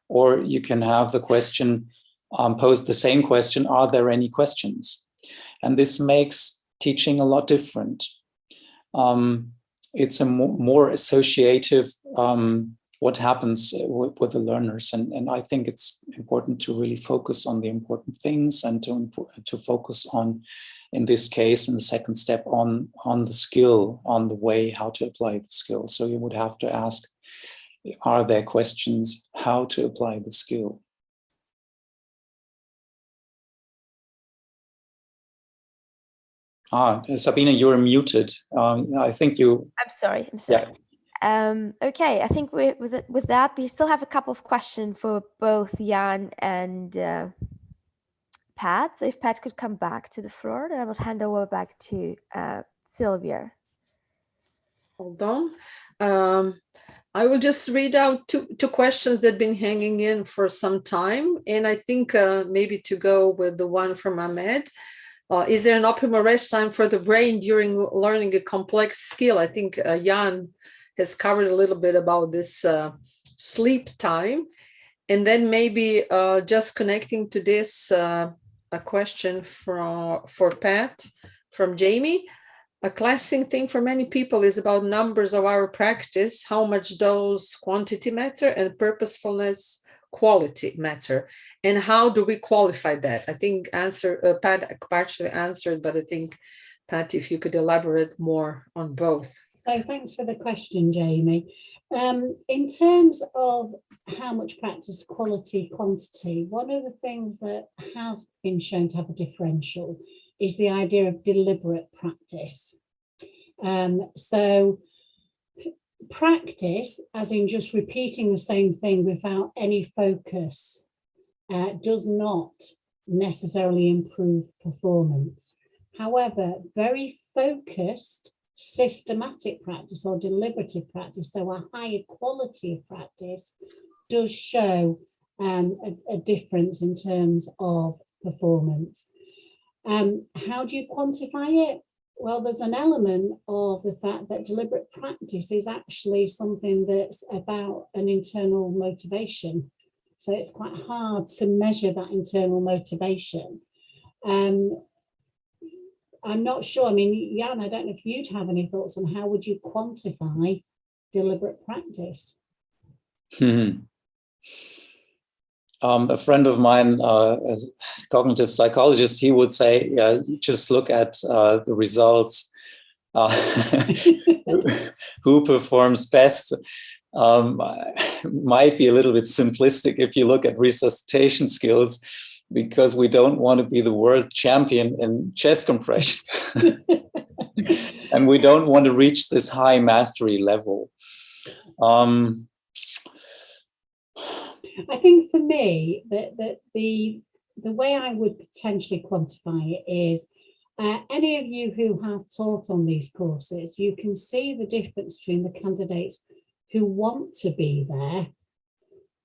Or you can have the question, pose the same question, are there any questions? And this makes teaching a lot different. It's a more associative, what happens with the learners. And I think it's important to really focus on the important things and to focus on, in this case, in the second step, on the skill, on the way how to apply the skill. So you would have to ask, are there questions how to apply the skill? Sabine, you're muted. I think you... I'm sorry. Yeah. Okay, I think with that, we still have a couple of questions for both Jan and Pat. So if Pat could come back to the floor, then I will hand over back to Sylvia. Hold on. I will just read out two questions that have been hanging in for some time. And I think maybe to go with the one from Ahmed. Is there an optimal rest time for the brain during learning a complex skill? I think Jan has covered a little bit about this sleep time. And then maybe just connecting to this, a question for Pat from Jamie. A classic thing for many people is about numbers of our practice, how much does quantity matter and purposefulness quality matter, and how do we qualify that? I think Pat partially answered, but I think, Pat, if you could elaborate more on both. So thanks for the question, Jamie. In terms of how much practice, quality, quantity, one of the things that has been shown to have a differential is the idea of deliberate practice. So practice, as in just repeating the same thing without any focus, does not necessarily improve performance. However, very focused, systematic practice or deliberative practice, so a higher quality of practice, does show a difference in terms of performance. How do you quantify it? Well, there's an element of the fact that deliberate practice is actually something that's about an internal motivation. So it's quite hard to measure that internal motivation. I'm not sure. I mean, Jan, I don't know if you'd have any thoughts on how would you quantify deliberate practice? A friend of mine, as a cognitive psychologist, he would say, you just look at the results. Who performs best might be a little bit simplistic if you look at resuscitation skills, because we don't want to be the world champion in chest compressions. And we don't want to reach this high mastery level. I think for me, that the way I would potentially quantify it is, any of you who have taught on these courses, you can see the difference between the candidates who want to be there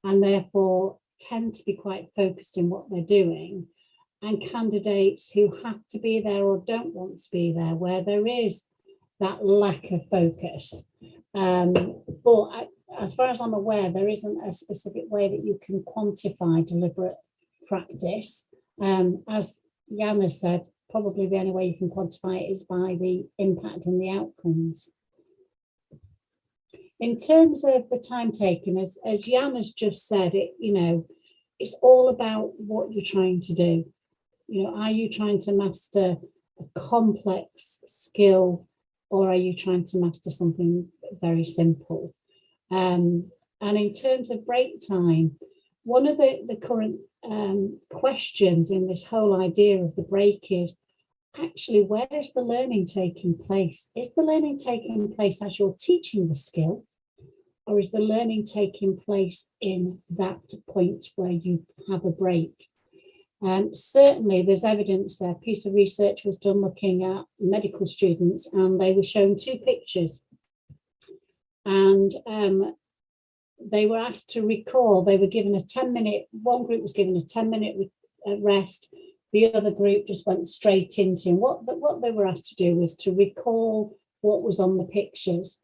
and therefore tend to be quite focused in what they're doing, and candidates who have to be there or don't want to be there, where there is that lack of focus. But as far as I'm aware, there isn't a specific way that you can quantify deliberate practice. As Jan has said, probably the only way you can quantify it is by the impact and the outcomes. In terms of the time taken, as Jan has just said, it's all about what you're trying to do. Are you trying to master a complex skill, or are you trying to master something very simple? And in terms of break time, one of the current questions in this whole idea of the break is actually, where is the learning taking place? Is the learning taking place as you're teaching the skill, or is the learning taking place in that point where you have a break? Certainly there's evidence there. A piece of research was done looking at medical students, and they were shown two pictures, and they were asked to recall. They were given a 10-minute, one group was given a 10-minute rest, the other group just went straight into what they were asked to do was to recall what was on the pictures.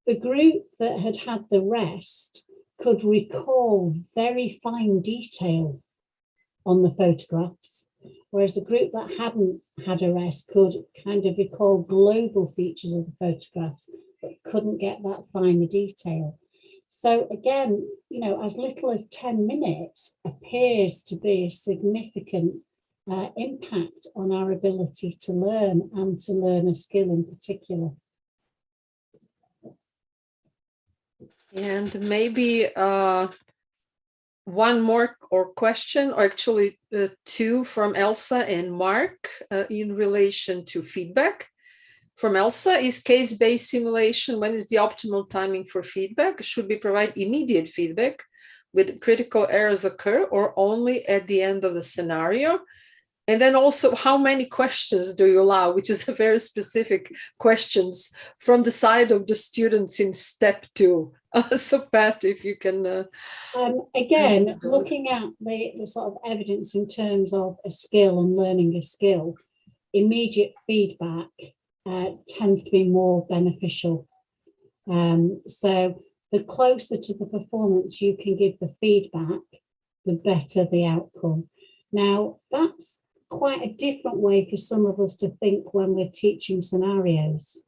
The group that had had the rest could recall very fine detail on the photographs, whereas the group that hadn't had a rest could kind of recall global features of the photographs, but couldn't get that finer detail. So again, as little as 10 minutes appears to be a significant impact on our ability to learn, and to learn a skill in particular. And maybe one more question, or actually two, from Elsa and Mark in relation to feedback. From Elsa, is case-based simulation, when is the optimal timing for feedback? Should we provide immediate feedback with critical errors occur, or only at the end of the scenario? And then also, how many questions do you allow, which is a very specific questions from the side of the students in step 2. So Pat, if you can. Again, looking at the sort of evidence in terms of a skill and learning a skill, immediate feedback tends to be more beneficial. So the closer to the performance you can give the feedback, the better the outcome. Now, that's quite a different way for some of us to think when we're teaching scenarios.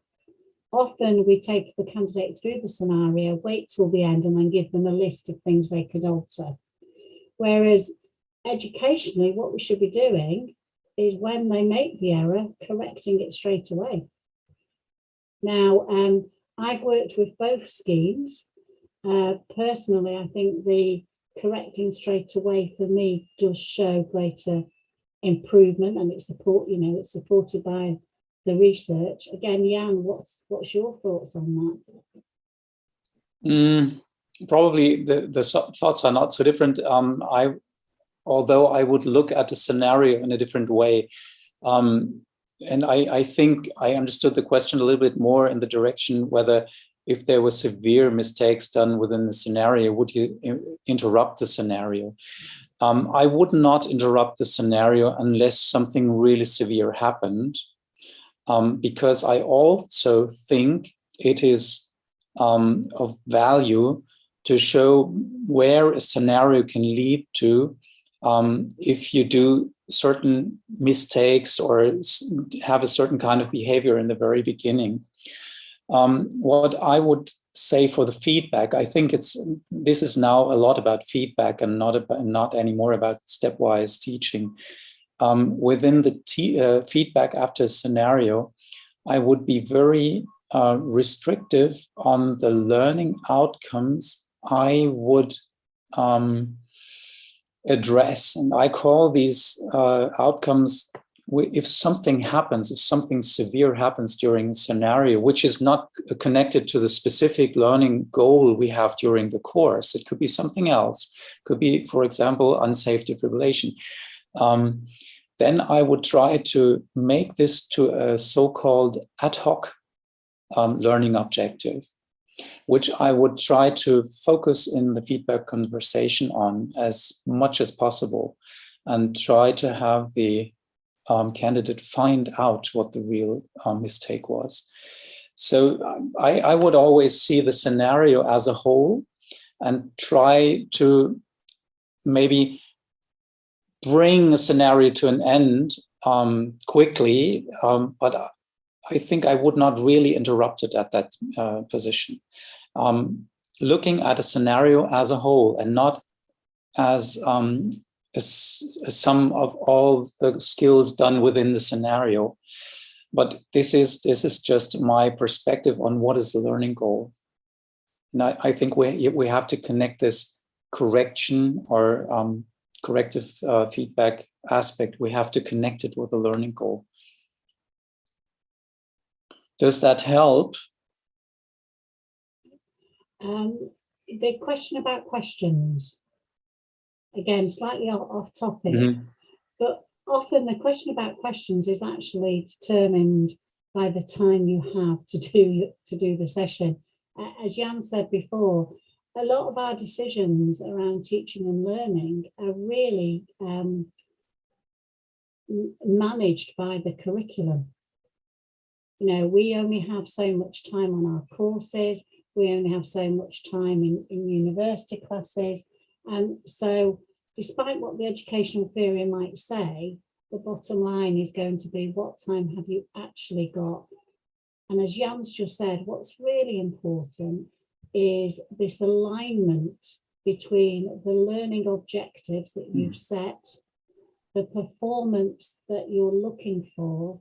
Often we take the candidate through the scenario, wait till the end, and then give them a list of things they could alter. Whereas educationally, what we should be doing is, when they make the error, correcting it straight away. Now, I've worked with both schemes. Personally, I think the correcting straight away for me does show greater improvement, and it's supported by the research. Again, Jan, what's your thoughts on that? Probably the thoughts are not so different. Although I would look at the scenario in a different way. And I think I understood the question a little bit more in the direction whether, if there were severe mistakes done within the scenario, would you interrupt the scenario? I would not interrupt the scenario unless something really severe happened. because I also think it is of value to show where a scenario can lead to if you do certain mistakes or have a certain kind of behavior in the very beginning. What I would say for the feedback, I think this is now a lot about feedback and not anymore about stepwise teaching. Within the feedback after a scenario, I would be very restrictive on the learning outcomes I would address. And I call these outcomes, if something happens, if something severe happens during a scenario, which is not connected to the specific learning goal we have during the course, it could be something else, could be, for example, unsafe defibrillation. Then I would try to make this to a so-called ad hoc learning objective, which I would try to focus in the feedback conversation on as much as possible and try to have the candidate find out what the real mistake was. So I would always see the scenario as a whole and try to maybe bring a scenario to an end quickly, but I think I would not really interrupt it at that position. Looking at a scenario as a whole and not as a sum of all the skills done within the scenario. But this is just my perspective on what is the learning goal. And I think we have to connect this correction or corrective feedback aspect. We have to connect it with the learning goal. Does that help? The question about questions, again, slightly off topic, but often the question about questions is actually determined by the time you have to do the session. As Jan said before, a lot of our decisions around teaching and learning are really managed by the curriculum. You know, we only have so much time on our courses. We only have so much time in university classes. And so despite what the educational theory might say, the bottom line is going to be what time have you actually got? And as Jan's just said, what's really important is this alignment between the learning objectives that you've set, the performance that you're looking for,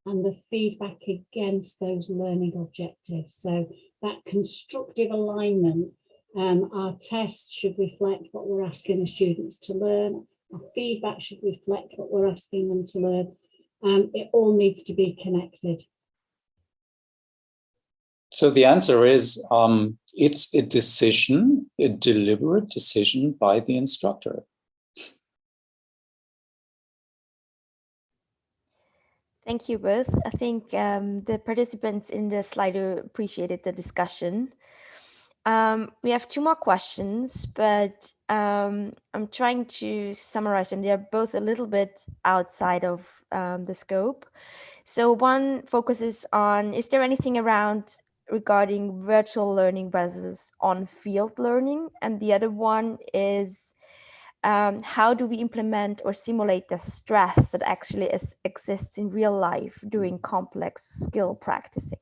and the feedback against those learning objectives. So that constructive alignment, our tests should reflect what we're asking the students to learn. Our feedback should reflect what we're asking them to learn. It all needs to be connected. So the answer is, it's a decision, a deliberate decision by the instructor. Thank you both. I think the participants in the Slido appreciated the discussion. We have two more questions, but I'm trying to summarize them. They're both a little bit outside of the scope. So one focuses on, is there anything regarding virtual learning versus on-field learning? And the other one is, how do we implement or simulate the stress that actually exists in real life doing complex skill practicing?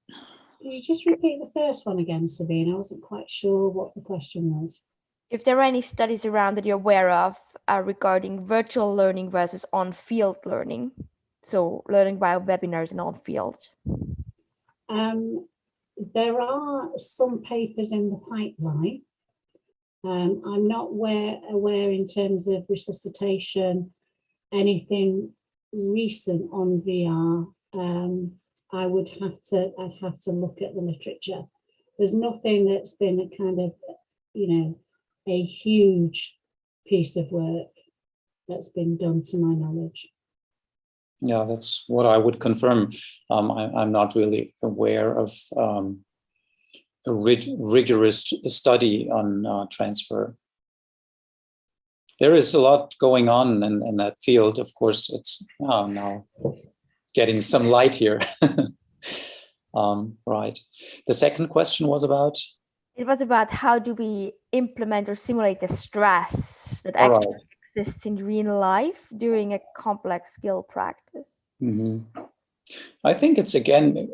Could you just repeat the first one again, Sabine? I wasn't quite sure what the question was. If there are any studies around that you're aware of regarding virtual learning versus on-field learning, so learning via webinars and on-field. There are some papers in the pipeline. I'm not aware in terms of resuscitation, anything recent on VR. I'd have to look at the literature. There's nothing that's been a kind of, a huge piece of work that's been done to my knowledge. Yeah, that's what I would confirm. I'm not really aware of a rigorous study on transfer. there is a lot going on in that field. Of course, it's now getting some light here. Right. The second question was about? It was about how do we implement or simulate the stress that All actually right. exists in real life during a complex skill practice. Mm-hmm. I think it's, again,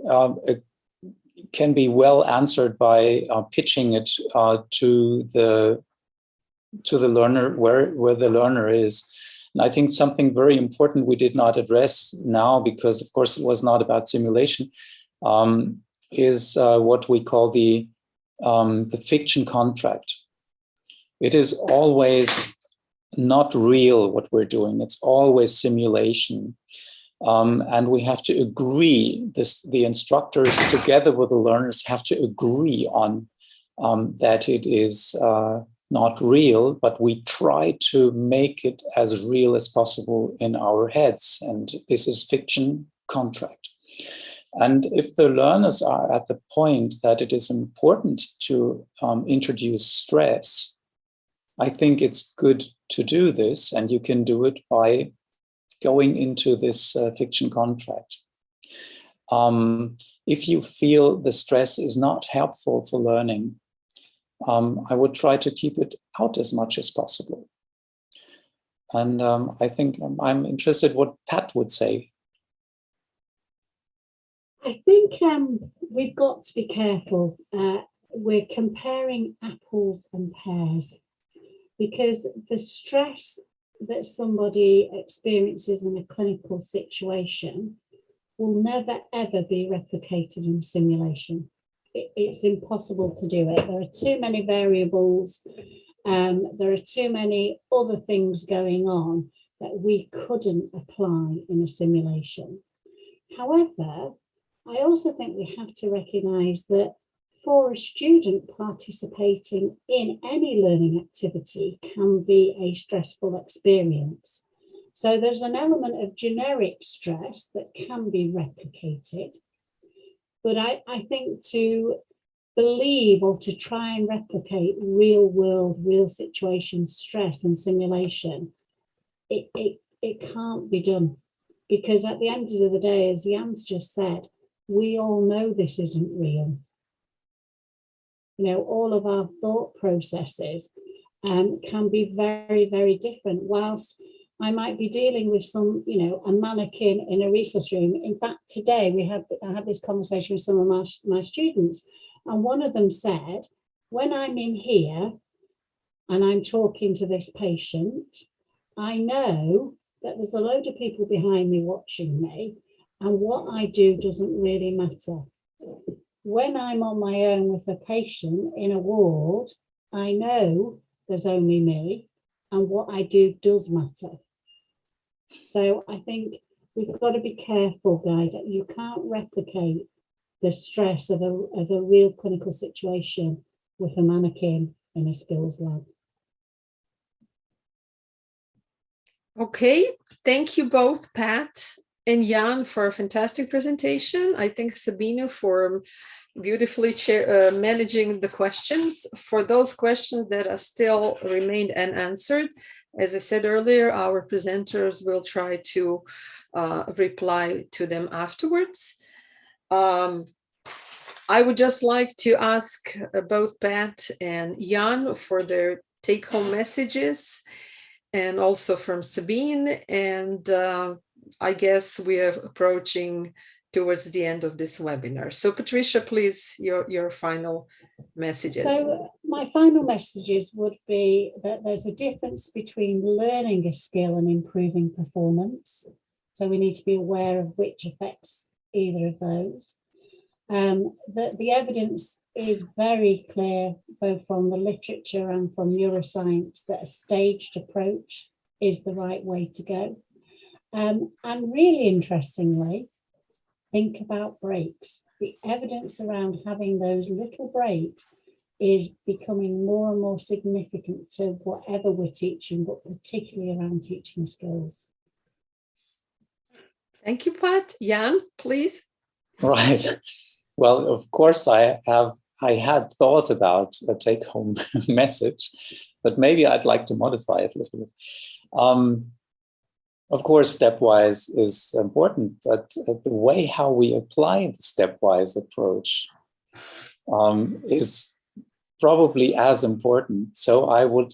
it can be well answered by pitching it to the learner, where the learner is. And I think something very important we did not address now, because of course it was not about simulation, is what we call the fiction contract. It is always not real what we're doing. It's always simulation. And we have to agree, the instructors together with the learners have to agree on that it is not real, but we try to make it as real as possible in our heads. And this is fiction contract. And if the learners are at the point that it is important to introduce stress, I think it's good to do this, and you can do it by going into this fiction contract. If you feel the stress is not helpful for learning, I would try to keep it out as much as possible. And I think I'm interested what Pat would say. I think we've got to be careful. We're comparing apples and pears, because the stress that somebody experiences in a clinical situation will never, ever be replicated in simulation. It's impossible to do it. There are too many variables. There are too many other things going on that we couldn't apply in a simulation. However, I also think we have to recognise that for a student, participating in any learning activity can be a stressful experience. So there's an element of generic stress that can be replicated. But I think to believe or to try and replicate real world, real situation stress and simulation, it can't be done. Because at the end of the day, as Jan's just said, we all know this isn't real. You know, all of our thought processes can be very, very different. Whilst I might be dealing with some, you know, a mannequin in a resource room. In fact, today I had this conversation with some of my students, and one of them said, when I'm in here and I'm talking to this patient, I know that there's a load of people behind me watching me, and what I do doesn't really matter. When I'm on my own with a patient in a ward, I know there's only me, and what I do does matter. So I think we've got to be careful, guys, that you can't replicate the stress of a real clinical situation with a mannequin in a skills lab. Okay, thank you both, Pat and Jan, for a fantastic presentation. I thank Sabine for beautifully managing the questions. For those questions that are still remained unanswered, as I said earlier, our presenters will try to reply to them afterwards. I would just like to ask both Pat and Jan for their take-home messages, and also from Sabine. And I guess we are approaching towards the end of this webinar. So Patricia, please, your final messages. So my final messages would be that there's a difference between learning a skill and improving performance. So we need to be aware of which affects either of those. That the evidence is very clear, both from the literature and from neuroscience, that a staged approach is the right way to go. And really interestingly, think about breaks. The evidence around having those little breaks is becoming more and more significant to whatever we're teaching, but particularly around teaching skills. Thank you, Pat. Jan, please. Right. Well, of course, I had thought about a take-home message, but maybe I'd like to modify it a little bit. Of course, stepwise is important, but the way how we apply the stepwise approach is probably as important. So I would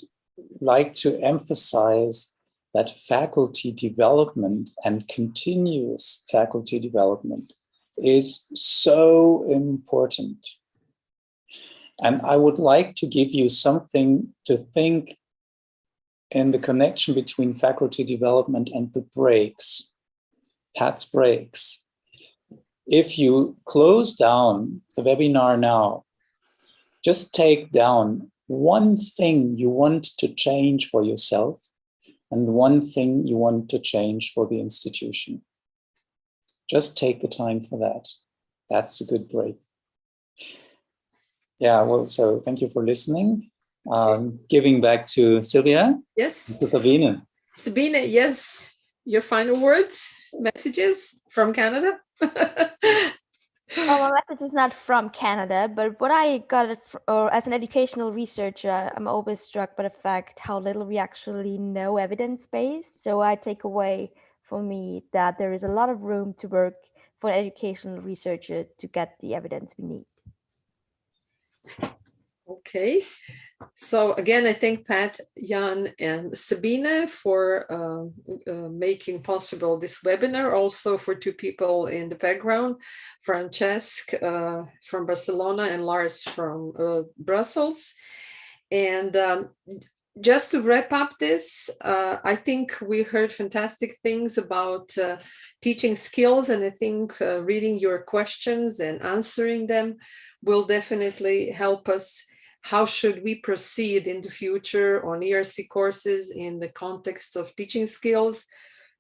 like to emphasize that faculty development and continuous faculty development is so important. And I would like to give you something to think in the connection between faculty development and the breaks, Pat's breaks. If you close down the webinar now, just take down one thing you want to change for yourself and one thing you want to change for the institution. Just take the time for that. That's a good break. Yeah, well, so thank you for listening. Giving back to Sylvia. Yes. To Sabine. Sabine, yes. Your final words, messages from Canada? Well, my message is not from Canada, but what I got as an educational researcher, I'm always struck by the fact how little we actually know evidence-based. So I take away for me that there is a lot of room to work for an educational researcher to get the evidence we need. Okay. So again, I thank Pat, Jan, and Sabine for making possible this webinar. Also for two people in the background, Francesc from Barcelona and Lars from Brussels. And just to wrap up this, I think we heard fantastic things about teaching skills, and I think reading your questions and answering them will definitely help us. How should we proceed in the future on ERC courses in the context of teaching skills,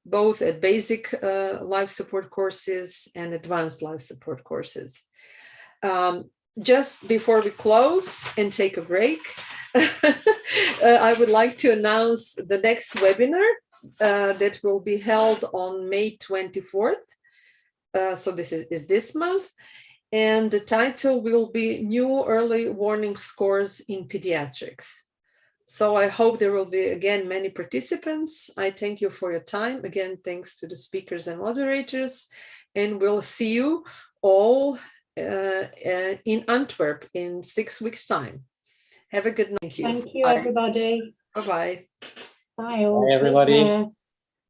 both at basic life support courses and advanced life support courses? Just before we close and take a break, I would like to announce the next webinar that will be held on May 24th. So this is this month. And the title will be New Early Warning Scores in Pediatrics. So I hope there will be, again, many participants. I thank you for your time. Again, thanks to the speakers and moderators. And we'll see you all in Antwerp in 6 weeks' time. Have a good night. Thank you, everybody. Bye-bye. Bye all. Bye, everybody. Take care.